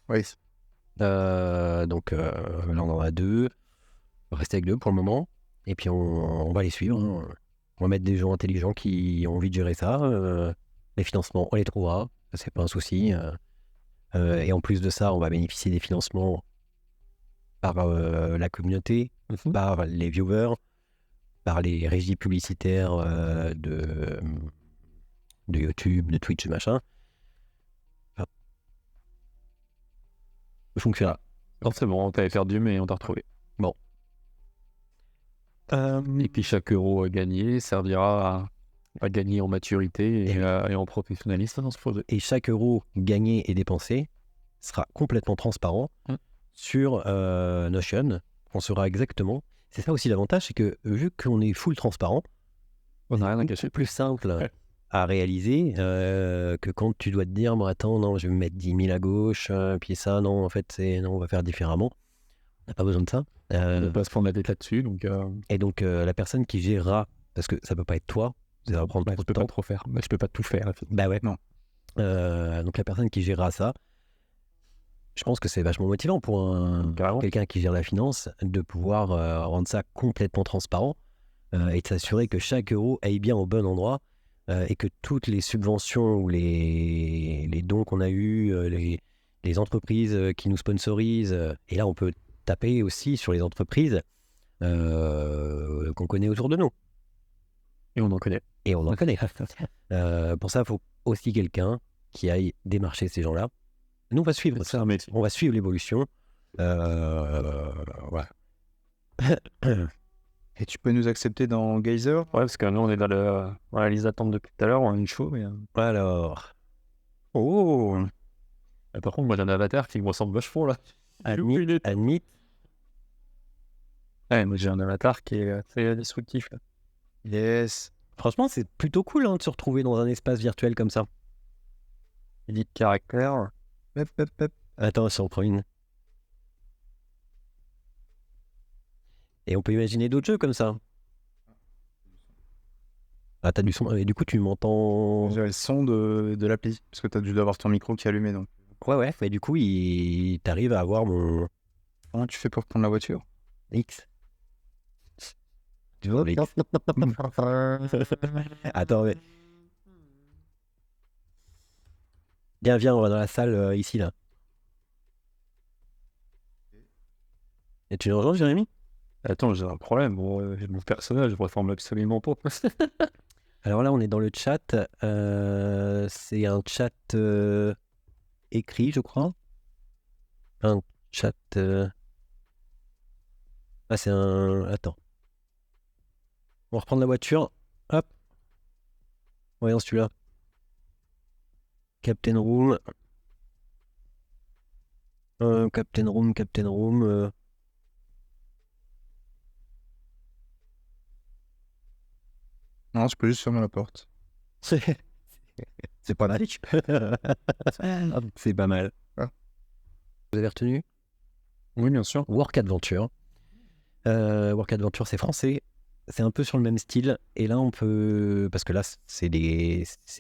Oui. Donc là, on en a 2. On va rester avec 2 pour le moment. Et puis, on va les suivre. Hein. On va mettre des gens intelligents qui ont envie de gérer ça. Les financements, on les trouvera. Ça, c'est pas un souci. Et en plus de ça, on va bénéficier des financements par la communauté, par les viewers, par les régies publicitaires de YouTube, de Twitch, machin. Enfin, ça fonctionnera. Non, c'est bon, on t'avait perdu, mais on t'a retrouvé. Bon. Et puis chaque euro gagné servira à gagner en maturité et en professionnalisme dans ce projet. Et chaque euro gagné et dépensé sera complètement transparent sur Notion. On saura exactement C'est ça aussi l'avantage, c'est que vu qu'on est full transparent, On n'a rien à c'est cacher. plus simple Ouais. à réaliser que quand tu dois te dire, bon, attends, non, je vais me mettre 10 000 à gauche, puis ça, non, en fait, non, on va faire différemment. On n'a pas besoin de ça. On ne peut pas se prendre la tête là-dessus, donc Et donc, la personne qui gérera, parce que ça peut pas être toi, ça va prendre je trop de peux temps. pas trop faire. Je peux pas tout faire. Bah ouais. Non. Donc, la personne qui gérera ça, je pense que c'est vachement motivant pour Carrément. quelqu'un qui gère la finance de pouvoir rendre ça complètement transparent et de s'assurer que chaque euro aille bien au bon endroit et que toutes les subventions ou les dons qu'on a eus, les entreprises qui nous sponsorisent, et là on peut taper aussi sur les entreprises qu'on connaît autour de nous. Et on en connaît. Et on en connaît. Pour ça, il faut aussi quelqu'un qui aille démarcher ces gens-là. Nous, on va suivre. C'est un métier. On va suivre l'évolution. Voilà. Et tu peux nous accepter dans Geyser? Ouais, parce que nous, on est dans la liste d'attente depuis tout à l'heure, on a une show, mais... Alors, Oh, Par contre, moi, j'ai un avatar qui me ressemble vachement, là. admit, Ouais, moi, j'ai un avatar qui est assez destructif, là. yes. franchement, c'est plutôt cool de se retrouver dans un espace virtuel comme ça. Il dit caractère. Hop, hop, hop. Attends, j'en prends une. Et on peut imaginer d'autres jeux comme ça. Ah, t'as du son. Et du coup, tu m'entends. J'ai le son de l'appli, parce que tu as dû avoir ton micro qui est allumé. Donc. Ouais. Mais du coup, t'arrives à avoir mon Comment tu fais pour prendre la voiture? X. Tu vois, X. Attends, mais. Viens, on va dans la salle ici, là. Et tu nous rejoins, Jérémy? Attends, j'ai un problème. Bon, mon personnage, je ressemble absolument pas. Alors là, on est dans le chat. C'est un chat écrit, je crois. Un chat. Ah, c'est un. Attends. On va reprendre la voiture. Hop. Voyons celui-là. Captain Room. Captain Room. Non, je peux juste fermer la porte. C'est pas mal. C'est pas mal. Ah. Vous avez retenu Oui, bien sûr. Work Adventure. Work Adventure, c'est français. C'est un peu sur le même style. Et là, on peut... Parce que là, c'est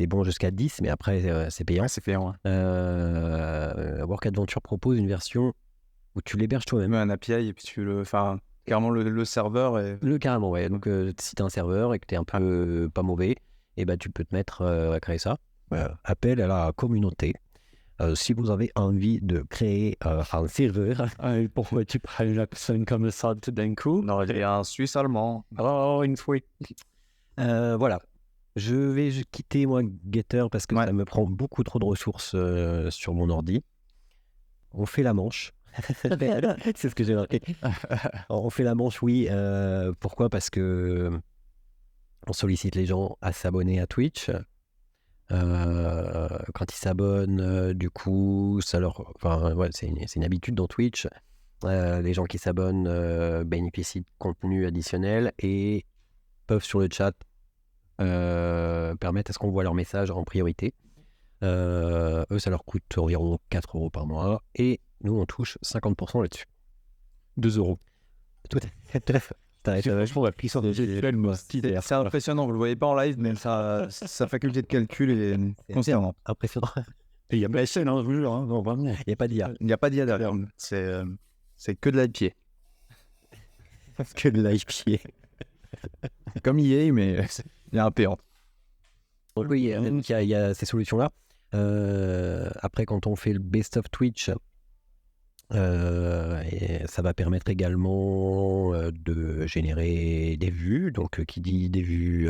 bon jusqu'à 10, mais après, c'est payant. Ouais, c'est payant. Work Adventure propose une version où tu l'héberges Tu mets toi-même. un API et puis tu le... Enfin, carrément le serveur est... Carrément, ouais. Donc, si tu as un serveur et que tu es un peu pas mauvais, et ben, tu peux te mettre à créer ça. Appel à la communauté. Si vous avez envie de créer un serveur... Pourquoi tu prends une personne comme ça tout d'un coup? Non, il y a un Suisse allemand. Oh, une fois. Voilà. Je vais quitter, moi, Getter, parce que Ouais. ça me prend beaucoup trop de ressources sur mon ordi. On fait la manche. C'est ce que j'ai marqué. On fait la manche, oui. Pourquoi? Parce que on sollicite les gens à s'abonner à Twitch. Quand ils s'abonnent, du coup, ça leur... Enfin, ouais, c'est une habitude dans Twitch. Les gens qui s'abonnent bénéficient de contenu additionnel et peuvent sur le chat permettre à ce qu'on voit leurs messages en priorité. Eux, ça leur coûte environ 4 € par mois et nous, on touche 50% là-dessus. 2 €. Tout à fait. C'est vachement la puissance de virtuelle, moi. C'est impressionnant, vous le voyez pas en live, mais sa faculté de calcul est concernante. Impressionnant. Et il y a pas la chaîne, hein, je vous jure. Hein. Non, vraiment. Il n'y a pas d'IA. Il n'y a pas d'IA derrière. C'est que de la pied. Que de l'IPA. Comme EA, mais il y a un payant. Oui, il y a ces solutions-là. Après, quand on fait le Best of Twitch, et ça va permettre également de générer des vues. Donc, qui dit des vues,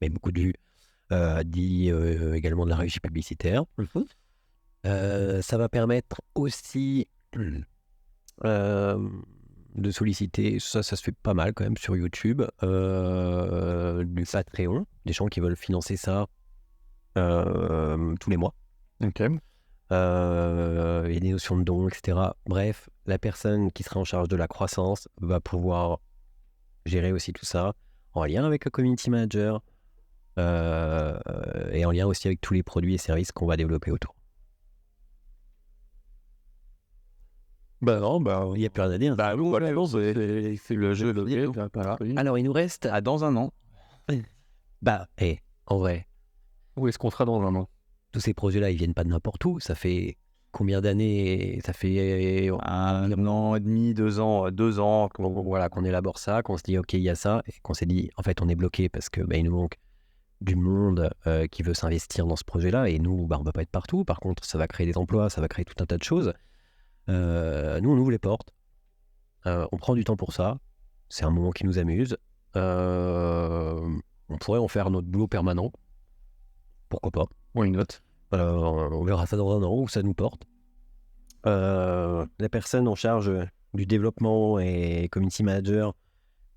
mais beaucoup de vues, dit également de la régie publicitaire. Ça va permettre aussi de solliciter, ça se fait pas mal quand même sur YouTube, du Patreon, des gens qui veulent financer ça tous les mois. Ok. Il y a des notions de dons, etc. Bref, la personne qui sera en charge de la croissance va pouvoir gérer aussi tout ça, en lien avec le community manager, et en lien aussi avec tous les produits et services qu'on va développer autour. Bah non, Il n'y a plus rien à dire. bah oui, voilà, non, c'est le jeu de fini, voilà. Alors, il nous reste... Dans un an. en vrai, Où est-ce qu'on sera dans un an? tous ces projets-là, ils viennent pas de n'importe où. Ça fait combien d'années? Ça fait... Un an et demi, 2 ans. qu'on élabore ça, qu'on se dit ok il y a ça, et qu'on s'est dit en fait on est bloqué parce que il nous manque du monde qui veut s'investir dans ce projet-là, et nous on va pas être partout. Par contre ça va créer des emplois, ça va créer tout un tas de choses. Nous on ouvre les portes, on prend du temps pour ça, c'est un moment qui nous amuse, on pourrait en faire notre boulot permanent, pourquoi pas. Why not? On verra ça dans un an où ça nous porte. La personne en charge du développement et community manager,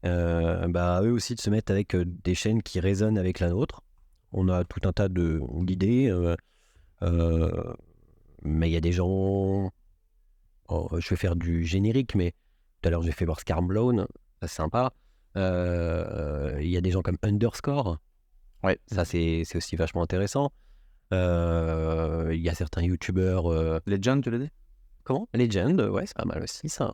eux aussi de se mettre avec des chaînes qui résonnent avec la nôtre. On a tout un tas d'idées, mais il y a des gens... je vais faire du générique, mais tout à l'heure j'ai fait voir Scarmblown, ça c'est sympa. Il y a des gens comme Underscore, Ouais. ça c'est aussi vachement intéressant. Il y a certains youtubeurs... Legend, tu l'as dit? Comment? Legend, ouais, c'est pas mal aussi ça.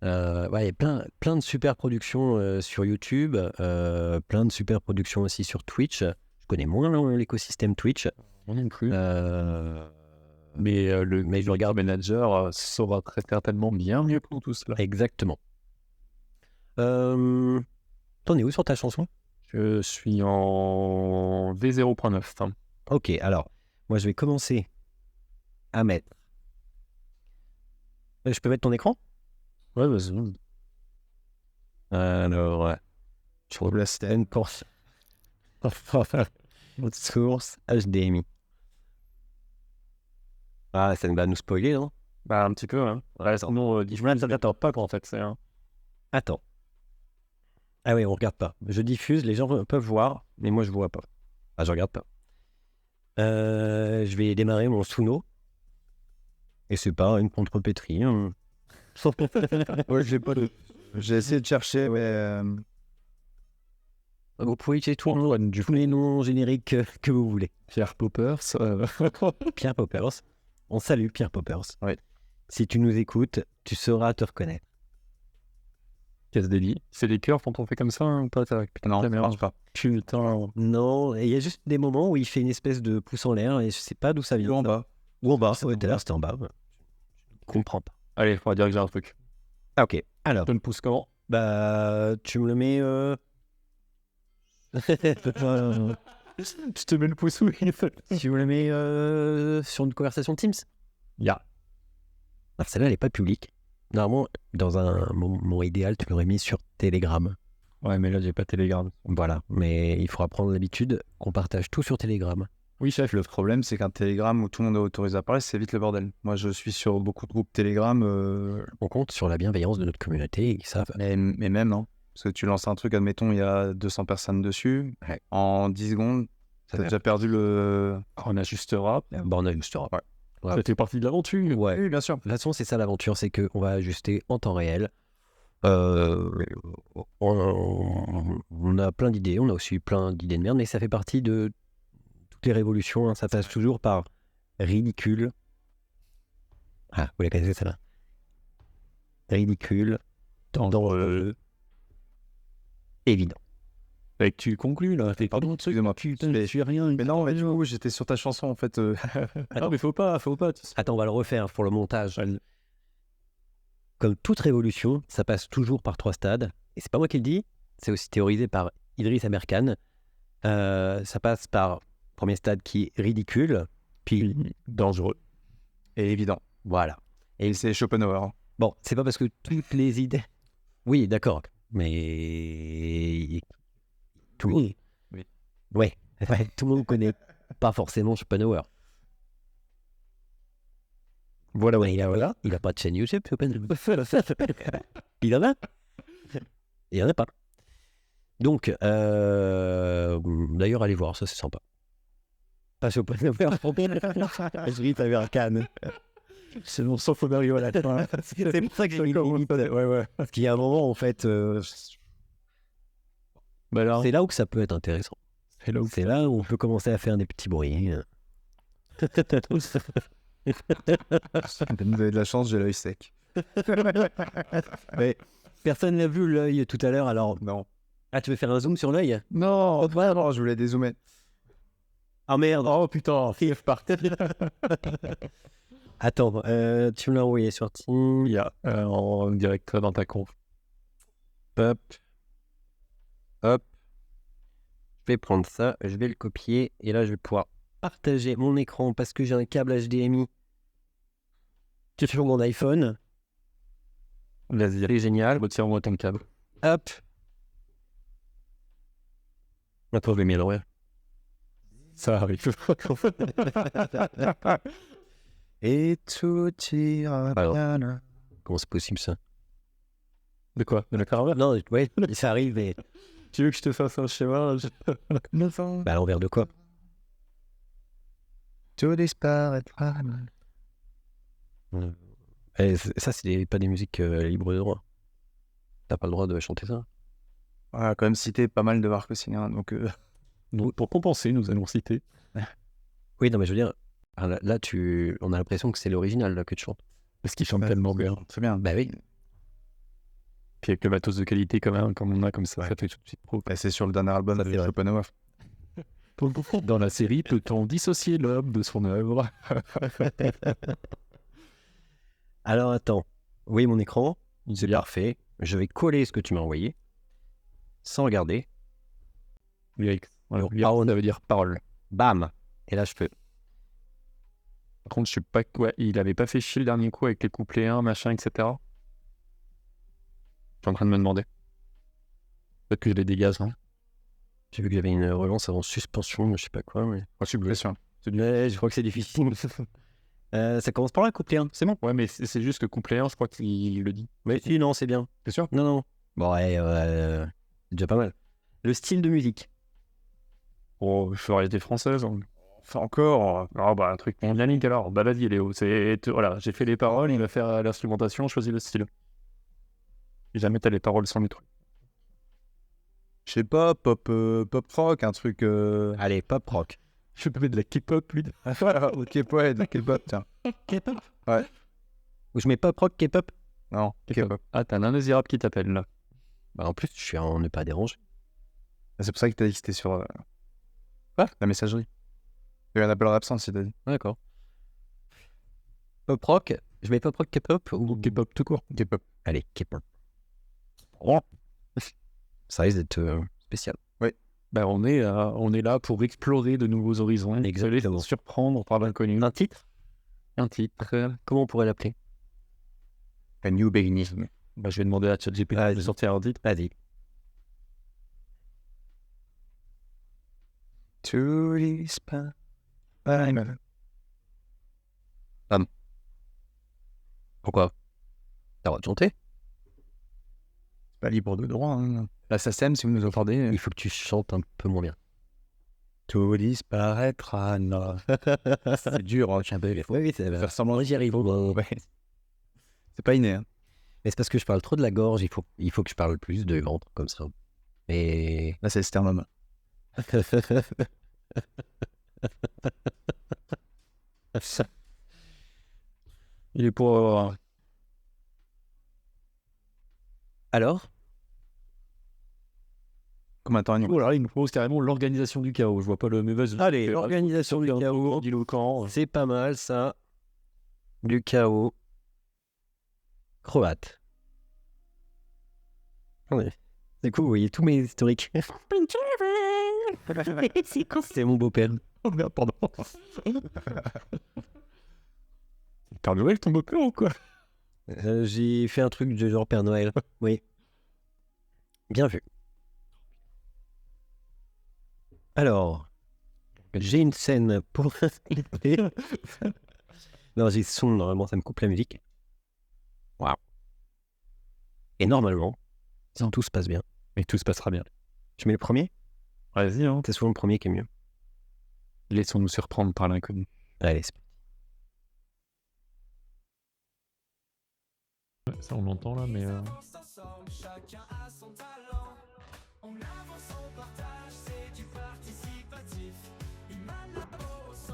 Il y a plein de super productions sur YouTube, plein de super productions aussi sur Twitch. Je connais moins l'écosystème Twitch. Moi non plus. Mais je regarde manager saura très certainement bien mieux que nous tous là. Exactement. T'en es où sur ta chanson? Je suis en V0.9. Hein. Ok, alors, moi je vais commencer à mettre... Je peux mettre ton écran? Ouais, vas-y. Alors, je trouve la scène pour source HDMI. Ah, ça va nous spoiler, non? Bah, un petit peu, hein. Ouais, sinon, attends, pas quoi en fait. C'est, Attends. Ah oui, on regarde pas. Je diffuse, les gens peuvent voir, mais moi je vois pas. Ah, je regarde pas. Je vais démarrer mon Suno. Et c'est pas une contrepétrie. Hein. Ouais, j'ai essayé de chercher, mais... Vous pouvez utiliser tous les noms génériques que vous voulez. Pierre Poppers. Pierre Poppers. On salue Pierre Poppers. Ouais. Si tu nous écoutes, tu sauras te reconnaître. Casse délit. C'est des cœurs quand on fait comme ça, hein, pas Non, ça marche pas. Putain. Non, il y a juste des moments où il fait une espèce de pouce en l'air et je sais pas d'où ça vient. Ou en bas. Ou en bas. Ouais, tout à l'heure c'était en bas. Je comprends pas. Allez, on va dire que j'ai un truc. Ah, ok. Alors, Tu me pousses comment? tu me le mets... Je te mets le pouce où il faut. Tu me le mets sur une conversation Teams? Ya. Alors celle-là, elle n'est pas publique. Normalement, dans un moment idéal, tu l'aurais mis sur Telegram. Ouais, mais là, j'ai pas Telegram. Voilà, mais il faudra prendre l'habitude qu'on partage tout sur Telegram. Oui, chef, le problème, c'est qu'un Telegram où tout le monde est autorisé à parler, c'est vite le bordel. Moi, je suis sur beaucoup de groupes Telegram. On compte sur la bienveillance de notre communauté, ils savent. Mais même, hein. Parce que tu lances un truc, admettons, il y a 200 personnes dessus. Ouais. En 10 secondes, t'as déjà perdu le... On ajustera. On ajustera. Ouais. Ça fait partie de l'aventure. Ouais. Oui, bien sûr. De toute façon, c'est ça l'aventure, c'est qu'on va ajuster en temps réel. On a plein d'idées, on a aussi plein d'idées de merde, mais ça fait partie de toutes les révolutions. Hein, ça passe toujours par ridicule. Ah, vous la connaissez celle-là? Ridicule, dangereux, évident. Et que tu conclus là. Pardon, excusez-moi. Putain, je suis rien. Mais non, mais du coup, j'étais sur ta chanson en fait. Non, mais faut pas. Attends, on va le refaire pour le montage. Comme toute révolution, ça passe toujours par 3 stades. Et c'est pas moi qui le dis, c'est aussi théorisé par Idriss Aberkan. Ça passe par premier stade qui est ridicule, puis dangereux. Et évident. Voilà. Et c'est Schopenhauer. Hein. Bon, c'est pas parce que toutes les idées... Oui, d'accord. Mais... Tout le monde... Oui. Ouais, tout le monde connaît pas forcément Schopenhauer. Voilà, ouais, il a pas de chaîne YouTube, Schopenhauer. Il en a. Il en a pas. Donc, d'ailleurs, allez voir, ça c'est sympa. Pas Schopenhauer, je ris, t'avais un canne. C'est mon Mario à la fin. C'est pour ça que j'ai mis limite. Ouais. Parce qu'il y a un moment, en fait, Bah là, C'est là où que ça peut être intéressant. c'est là où C'est là où on peut commencer à faire des petits bruits. Vous avez de la chance, j'ai l'œil sec. Ouais. Personne n'a vu l'œil tout à l'heure, alors... Non. Ah, tu veux faire un zoom sur l'œil? Non, non, je voulais dézoomer. Ah merde. Oh putain, c'est parti. Attends, tu me l'as envoyé sur Teams. Il y a en direct dans ta conf. Hop. Hop. Je vais prendre ça, je vais le copier et là je vais pouvoir partager mon écran parce que j'ai un câble HDMI sur mon iPhone. Vas-y, C'est génial. retire-moi ton câble. Hop. Attends, je l'ai mis à l'envers. Ça arrive. Et tout ira bien. Comment c'est possible ça? De quoi? De la caravane? Non, ouais, ça arrive, mais... Tu veux que je te fasse un schéma? Bah à l'envers de quoi? Tout disparaîtra. Ça, c'est pas des musiques libres de droit. T'as pas le droit de chanter ça? On a quand même cité pas mal de marques aussi, hein, donc... Donc, pour compenser, nous allons citer. Oui, non, mais je veux dire, là on a l'impression que c'est l'original là, que tu chantes. Parce qu'ils chantent tellement bien. C'est bien. Bah oui. Puis avec le matos de qualité quand même, comme on a comme ça, Ouais. ça fait tout de suite pro. Bah, c'est sur le dernier album Ça, de c'est vrai. Schopenhauer. Dans la série, peut-on dissocier l'homme de son œuvre? Alors attends. Oui, mon écran, c'est Bien. parfait. Je vais coller ce que tu m'as envoyé sans regarder. Lyrics. Voilà, Donc, lyrics, parole. ça veut dire parole. Bam. Et là, je peux. Par contre, je sais pas quoi. Il avait pas fait chier le dernier coup avec les couplets 1, machin, etc. Je suis en train de me demander. Peut-être que je les dégage, hein. J'ai vu qu'il y avait une relance avant suspension, je sais pas quoi. Mais... Je suis sûr. Ouais, je crois que c'est difficile. Ça commence par là, couplet 1. C'est bon. Ouais, mais c'est juste que couplet 1, je crois qu'il le dit. Mais si, non, c'est bien. T'es sûr? Non, non. Bon, ouais, c'est déjà pas mal. Le style de musique. Oh, je ferais des françaises. Hein. Enfin, encore. Ah, bah, un truc mondialique alors. Bah, vas-y, Léo. Voilà, j'ai fait les paroles, il va faire l'instrumentation, choisis le style. Et jamais t'as les paroles sans les trucs. Je sais pas, pop rock, un truc... Allez, pop rock. Je peux mettre de la K-pop, lui. Voilà, K-pop, ouais, de K-pop, tiens. K-pop. Ouais. Ou je mets pop rock, K-pop. Non, K-pop. Ah, t'as un indésirable qui t'appelle, là. Bah, en plus, je suis en ne pas déranger. C'est pour ça que t'as dit que c'était sur... la messagerie. Il y a eu un appel en absence, si t'as dit. D'accord. Pop rock. Je mets pop rock, K-pop Ou K-pop tout court. K-pop. Allez, K-pop. Oh. Ça risque d'être spécial. Bah, on est là pour explorer de nouveaux horizons. Exactement. Se surprendre par l'inconnu. Un titre. Un titre. Comment on pourrait l'appeler? A New Beginning. Bah, je vais demander à ChatGPT de sortir un titre. Vas-y. Tout disparaîtra. Pourquoi? T'as le droit de chanter? C'est pas libre de droit, hein. La SACEM, si vous nous entendez. Il faut que tu chantes un peu moins bien. Tout disparaîtra, non. C'est dur, hein. Oui, c'est Faire semblant. j'y arrive. Ouais. C'est pas inné, hein. Mais c'est parce que je parle trop de la gorge, il faut que je parle plus de ventre, comme ça. Et... Là, c'est le sternum. Il est pour... Alors? Combien de temps Oh là, il nous pose carrément l'organisation du chaos. Je vois pas le mauvais. Allez, l'organisation du chaos. C'est pas mal, ça. Du chaos. Croate. Ouais. C'est cool, vous voyez tous mes historiques. C'est mon beau-père. Oh merde, pardon. Père Noël, ton beau-père ou quoi? J'ai fait un truc de genre Père Noël. Oui. Bien vu. Alors, j'ai une scène pour... Non, j'ai son, normalement ça me coupe la musique. Waouh. Et normalement, si tout se passe bien, Mais tout se passera bien. tu mets le premier? Vas-y, hein. C'est souvent le premier qui est mieux. Laissons-nous surprendre par l'inconnu. Allez, c'est Ça, on l'entend là, mais...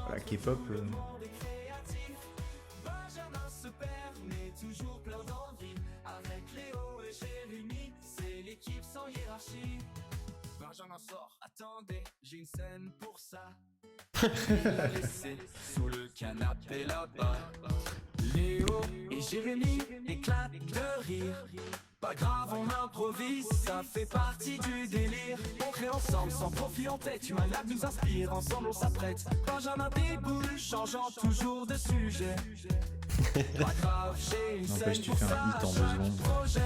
La K-pop. Benjamin sort, attendez, j'ai une scène pour ça. Il l'a laissé sous le canapé là-bas. Léo et Jérémy éclatent de rire. Pas grave, on improvise, ça fait partie du délire. On crée ensemble, sans profit en tête, Human Lab nous inspire, ensemble on s'apprête. Benjamin déboule, changeant toujours de sujet. Pas grave, j'ai une scène tu pour fais un ça, hit en 2 chaque secondes. projet.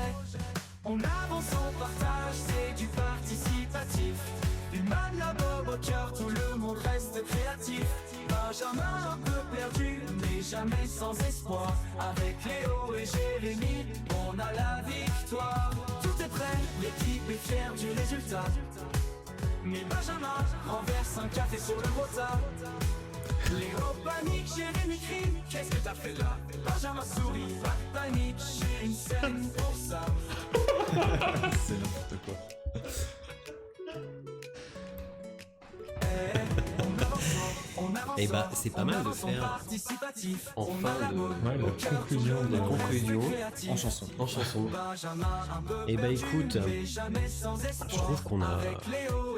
On avance, on partage, c'est du participatif. Human Lab au cœur, tout le monde reste créatif. Benjamin un peu perdu, mais jamais sans espoir. Avec Léo et Jérémy, on a la victoire. Tout est prêt, l'équipe est fière du résultat. Mais Benjamin renverse un café sur le gros tas. Léo panique, Jérémy crie, qu'est-ce que t'as fait là? Benjamin sourit, pas de panique, j'ai une scène pour ça. C'est n'importe quoi. Et bah, c'est pas mal de faire enfin la conclusion la conclusion En chanson. en chanson. Et bah, écoute, je trouve qu'on a. Attends,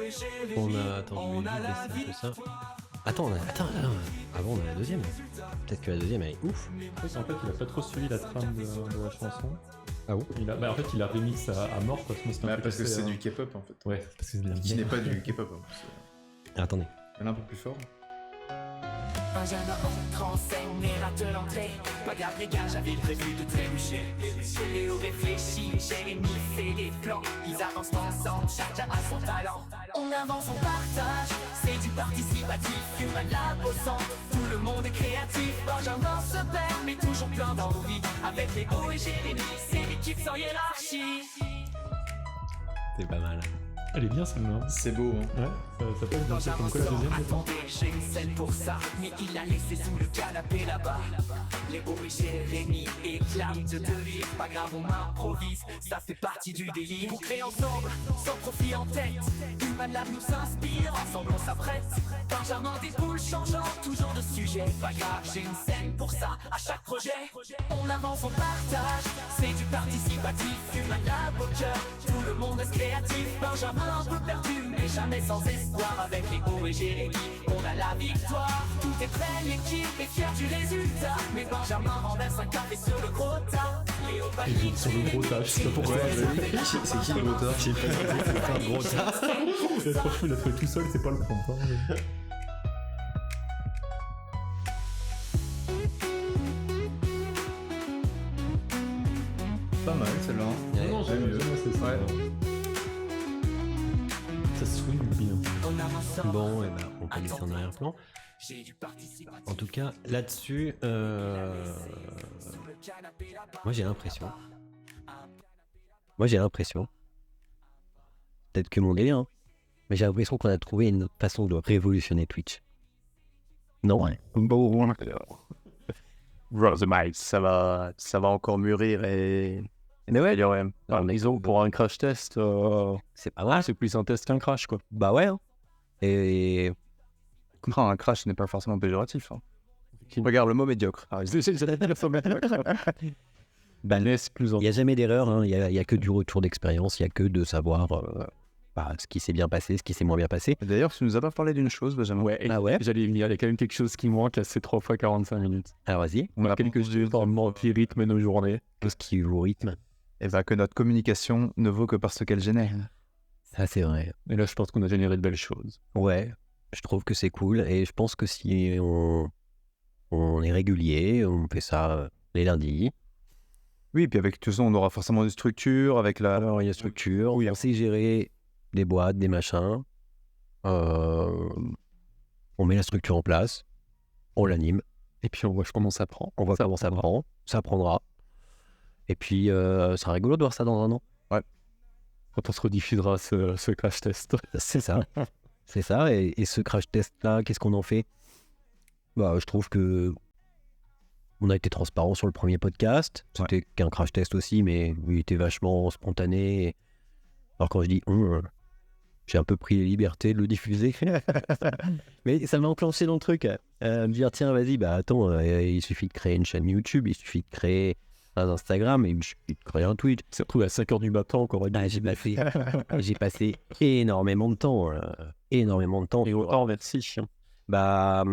je vais juste baisser un peu ça. Attends, avant, on a la deuxième. Peut-être que la deuxième, elle est ouf. En fait, il a pas trop suivi la trame de la chanson. Ah bon? En fait, il a remix à mort parce que c'est un peu Parce que cassé, c'est hein. du K-pop en fait. Ouais, parce que c'est de la Qui merde. n'est pas du K-pop en plus. Attendez. Elle est un peu plus fort. Benjamin entre en scène et rate l'entrée. Pas grave les gars, j'avais prévu de trébucher. Léo réfléchit, Jérémy fait des plans. Ils avancent ensemble, chacun a son talent. On avance, on partage, c'est du participatif. Human Lab au centre, tout le monde est créatif. Benjamin se perd, mais toujours plein d'envie. Avec Léo et Jérémy, c'est l'équipe sans hiérarchie. C'est pas mal. Elle est bien celle-là. C'est beau, hein. Ouais, ça peut être bien Benjamin comme quoi la sort, deuxième. attendez, j'ai une scène pour ça. Mais il l'a laissé sous le canapé là-bas. Léo et Jérémy éclatent de rire. Pas grave, on improvise, ça fait partie du délire. On crée ensemble, sans profit en tête. Human Lab nous inspire, ensemble on s'apprête. Benjamin déboule, changeant toujours de sujet. Pas grave, j'ai une scène pour ça, à chaque projet. On avance, on partage, c'est du participatif. Human Lab au cœur, tout le monde est créatif. Benjamin un peu perdu, mais jamais sans espoir. Avec Léo et Jérémy, on a la victoire. Tout est prêt, l'équipe est fière du résultat. Mais Benjamin renverse un café sur le gros tas. Léo panique, Sur le gros tas, je sais pas pourquoi. C'est qui le moteur? Un gros tas. Il a trop fou, il a trouvé tout seul, c'est pas le prompt. Hein. Pas mal celle-là. Ouais. Non, j'aime mieux. C'est ça. Ouais. Ça swing bien. on avance. Bon, et ben, on peut laisser en arrière-plan. J'ai du participatif. En tout cas, là-dessus, moi j'ai l'impression. Peut-être que mon délire, hein, mais j'ai l'impression qu'on a trouvé une autre façon de révolutionner Twitch. Non? Bon, ça va encore mûrir et... Mais ouais, Disons, pour un crash test, C'est pas mal. c'est plus un test qu'un crash, quoi. Bah ouais. Hein. Et Non, un crash n'est pas forcément péjoratif. Hein. Regarde le mot médiocre. bah, Mais c'est plus en... il n'y a jamais d'erreur, hein. Il y a que du retour d'expérience, il y a que de savoir ce qui s'est bien passé, ce qui s'est moins bien passé. D'ailleurs, tu nous as pas parlé d'une chose, Benjamin. Ouais, Ah ouais. j'allais y venir, il y a quand même quelque chose qui manque à ces 3 fois 45 minutes. Alors vas-y, On a quelque chose qui rythme nos journées. tout ce qui vous rythme. Et bah que notre communication ne vaut que par ce qu'elle génère. Ça c'est vrai. Et là, je pense qu'on a généré de belles choses. Ouais, je trouve que c'est cool et je pense que si on est régulier, on fait ça les lundis. Oui, puis avec tout ça, on aura forcément une structure, avec la... Alors il y a structure, on sait gérer des boîtes, des machins. On met la structure en place, on l'anime, Et puis, on voit comment ça prend. on voit comment ça prend, ça prendra. Et puis, ça sera rigolo de voir ça dans un an. Quand on se rediffusera ce crash test. C'est ça. C'est ça. Et ce crash test-là, qu'est-ce qu'on en fait? Bah, je trouve que on a été transparent sur le premier podcast. C'était qu'un crash test aussi, mais il était vachement spontané. Alors quand je dis j'ai un peu pris les libertés de le diffuser. Mais ça m'a enclenché dans le truc. Me dire, tiens, vas-y, bah attends, il suffit de créer une chaîne YouTube, il suffit de créer un Instagram, et il suffit de créer un Twitch. Surtout à 5h du matin, encore une J'ai passé énormément de temps. Et autant, merci. Bah,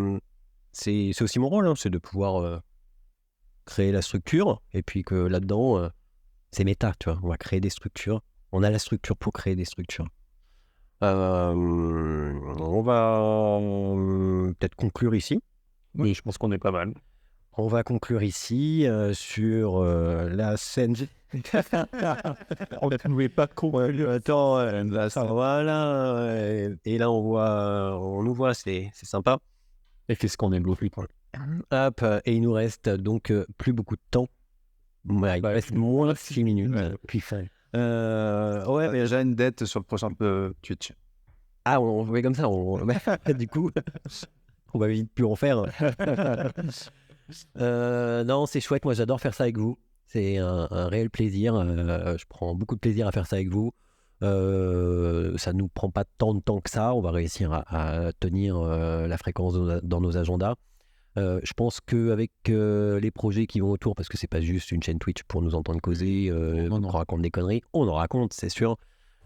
c'est aussi mon rôle, c'est de pouvoir créer la structure, et puis que là-dedans, c'est méta, tu vois. On va créer des structures. On a la structure pour créer des structures. On va peut-être conclure ici. Oui, je pense qu'on est pas mal. On va conclure ici sur la scène. On ne pouvait pas conclure. Attends, voilà. Et là, on nous voit, c'est sympa. Et qu'est-ce qu'on aime beaucoup. Hop, et il nous reste donc plus beaucoup de temps. Ouais, il reste moins de 6 minutes. Puis fin. Ouais, mais déjà une dette sur le prochain Twitch. Ah, on fait comme ça. Du coup, on va vite plus en faire. Non, c'est chouette. Moi, j'adore faire ça avec vous. C'est un réel plaisir. Je prends beaucoup de plaisir à faire ça avec vous. Ça nous prend pas tant de temps que ça. On va réussir à tenir la fréquence dans nos agendas. Je pense qu'avec les projets qui vont autour, parce que c'est pas juste une chaîne Twitch pour nous entendre causer, on raconte des conneries, on en raconte, c'est sûr,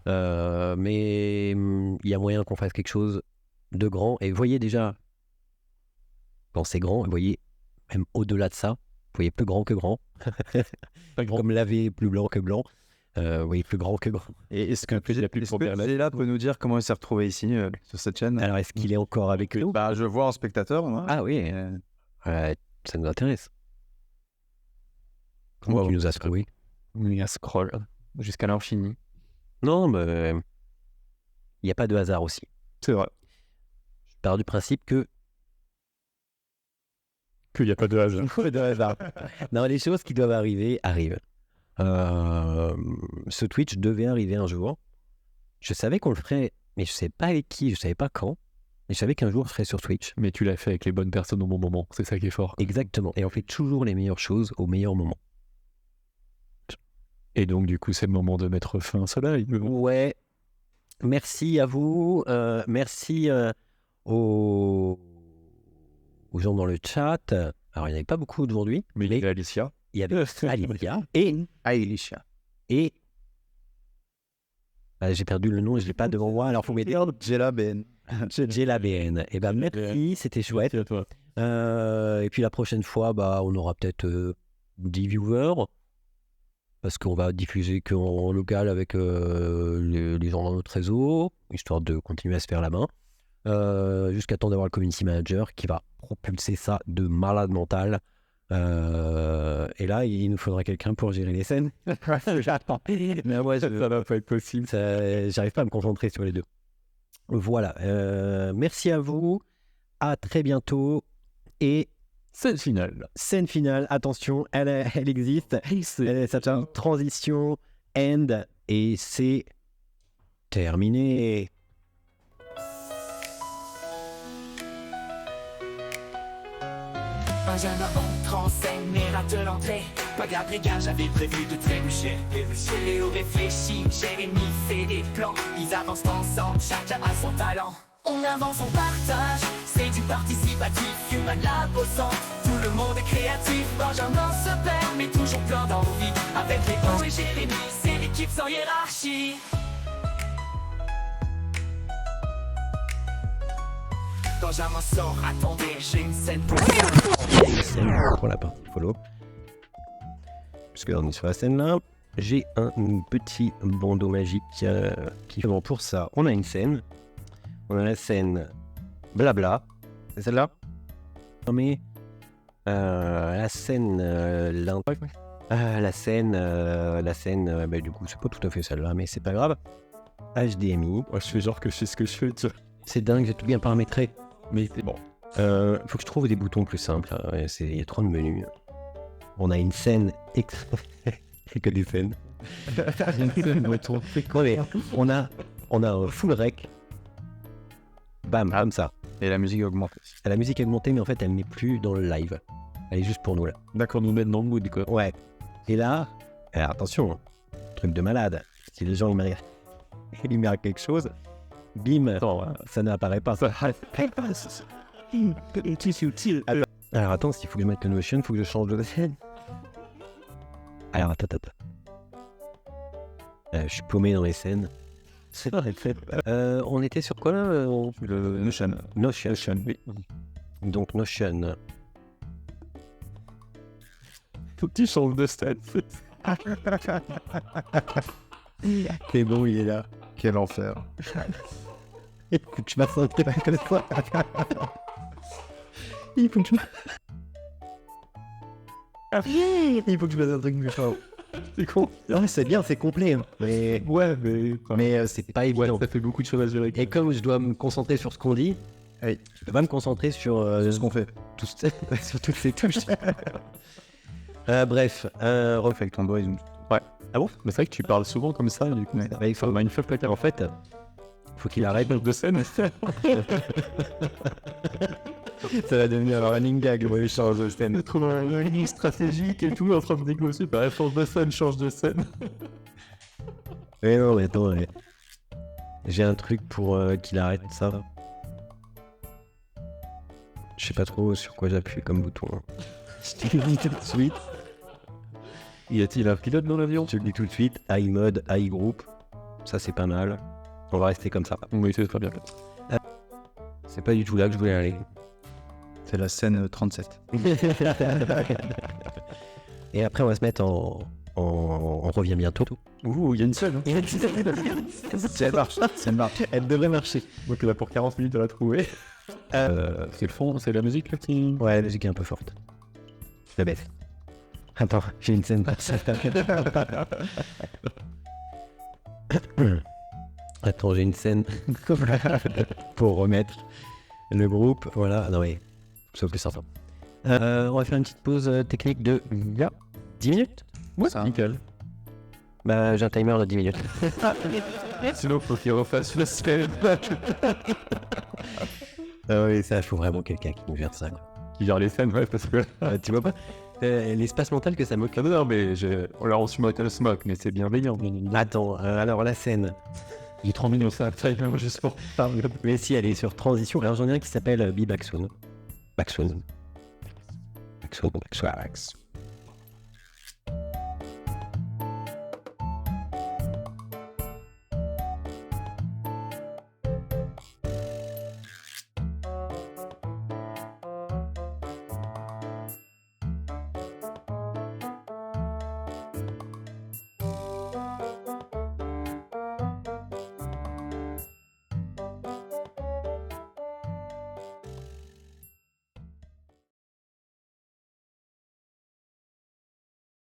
mais il y a moyen qu'on fasse quelque chose de grand. Et voyez déjà, quand c'est grand, voyez même au-delà de ça, vous voyez plus grand que grand, comme laver plus blanc que blanc. Oui, plus grand que grand. Et est-ce que là peut nous dire comment il s'est retrouvé ici sur cette chaîne? Alors, est-ce qu'il est encore avec nous? Bah, je vois en spectateur. Moi. Ah oui, ça nous intéresse. Comment tu nous as trouvé? Il y a scroll jusqu'à l'infini. Non, mais il n'y a pas de hasard aussi. C'est vrai. Je pars du principe qu'il n'y a pas de hasard. Non, les choses qui doivent arriver arrivent. Ce Twitch devait arriver un jour. Je savais qu'on le ferait, mais je ne savais pas avec qui, je ne savais pas quand. Mais je savais qu'un jour je serais sur Twitch. Mais tu l'as fait avec les bonnes personnes au bon moment, c'est ça qui est fort. Exactement, et on fait toujours les meilleures choses au meilleur moment. Et donc du coup c'est le moment de mettre fin à cela. Ouais, merci à vous, merci aux gens dans le chat. Alors il n'y en avait pas beaucoup aujourd'hui. Mais il y avait Alicia. Il y avait Alicia et Alicia. Et j'ai perdu le nom et je ne l'ai pas devant moi, alors il faut m'aider. JelaBN. JelaBN. Et ben merci, c'était chouette. Merci à toi. Et puis la prochaine fois, on aura peut-être 10 viewers, parce qu'on va diffuser qu'en local avec les gens dans notre réseau, histoire de continuer à se faire la main, jusqu'à temps d'avoir le community manager qui va propulser ça de malade mental. Et là, il nous faudra quelqu'un pour gérer les scènes. Mais moi, ça va pas être possible. J'arrive pas à me concentrer sur les deux. Voilà. Merci à vous. À très bientôt. Et scène finale. Scène finale. Attention, elle existe. Ça s'appelle transition end et c'est terminé. Un jeune entre en scène mais rate l'entrée. Pas grave les gars, j'avais prévu de trébucher. Léo réfléchit, Jérémy fait des plans. Ils avancent ensemble, chacun a son talent. On avance, on partage, c'est du participatif. Humain lab au centre, tout le monde est créatif. Benjamin se perd mais toujours plein d'envie. Avec Léo et Jérémy, c'est l'équipe sans hiérarchie. Benjamin sort, attendez, j'ai une scène pour pour la partie follow. Parce que on est sur la scène là, j'ai un petit bandeau magique qui fait bon pour ça. On a une scène, on a la scène blabla, c'est celle-là. Non mais la scène la scène du coup c'est pas tout à fait celle-là, mais c'est pas grave. HDMI. Ouais, je fais genre que je sais ce que je fais. C'est dingue, j'ai tout bien paramétré. Mais c'est bon. Faut que je trouve des boutons plus simples. Il y a trop de menus. On a une scène c'est que des scènes. On a un full rec. Bam, comme ça. Et la musique est augmentée. La musique est augmentée, mais en fait, elle n'est plus dans le live. Elle est juste pour nous là. D'accord, nous mettre dans le mood quoi. Ouais. Et là, alors, attention, truc de malade. Si les gens ils méritent quelque chose, bim, Attends, ça n'apparaît pas. Alors attends, s'il faut que je mette le Notion, il faut que je change de scène. Alors attends. Je suis paumé dans les scènes. C'est vrai, on était sur quoi là le Notion. Notion. Oui. Donc Notion. Faut que tu changes de scène. C'est bon, il est là. Quel enfer. Il faut que je fasse un truc comme ça. Il faut que je fasse un truc méchant. C'est con. Non, c'est bien, c'est complet. Mais Ouais, mais c'est pas évident. ça fait beaucoup de choses à gérer. Et comme je dois me concentrer sur ce qu'on dit, Oui. je vais me concentrer sur Ce qu'on fait. sur toutes ces touches. Bref, Refais avec ton doigt. Ouais. Ah bon? Mais c'est vrai que tu parles souvent comme ça, du coup. il faut, en fait, faut qu'il arrête. de scène. Ça va devenir un running gag, le change de scène. Trouver une ligne stratégique et tout en train de négocier. Bah, change de scène, change de scène. Mais non, mais attends, j'ai un truc pour qu'il arrête ça. Je sais pas trop sur quoi j'appuie comme bouton. Je te le dis tout de suite. Y a-t-il un pilote dans l'avion? Je te le dis tout de suite. iMode, iGroup. Ça, c'est pas mal. On va rester comme ça. Oui, c'est très bien. C'est pas du tout là que je voulais aller. C'est la scène 37. Et après, on va se mettre en on revient bientôt. Ouh, il y a une seule. Elle marche. Elle devrait marcher. Donc là, pour 40 minutes de la trouver. C'est le fond, c'est la musique là qui... Ouais, la musique est un peu forte. Je la baisse. Attends, j'ai une scène. Attends, j'ai une scène pour remettre le groupe. Voilà, non mais, c'est plus sympa. On va faire une petite pause technique de 10 minutes. Ouais, Ça. nickel. Bah, j'ai un timer de 10 minutes. Sinon, faut qu'il refasse le spell. Ah oui, ça, il faut vraiment quelqu'un qui nous gère ça. Quoi. Qui gère les scènes, ouais, parce que... Tu vois pas l'espace mental que ça m'occupe. Non, mais on l'a reçu Metal Smoke, mais c'est bienveillant. Attends, alors la scène. J'ai 30 minutes, ça, timer juste pour parler. Mais si, elle est sur transition. Alors j'en ai un qui s'appelle Be Back Soon. Back Soon.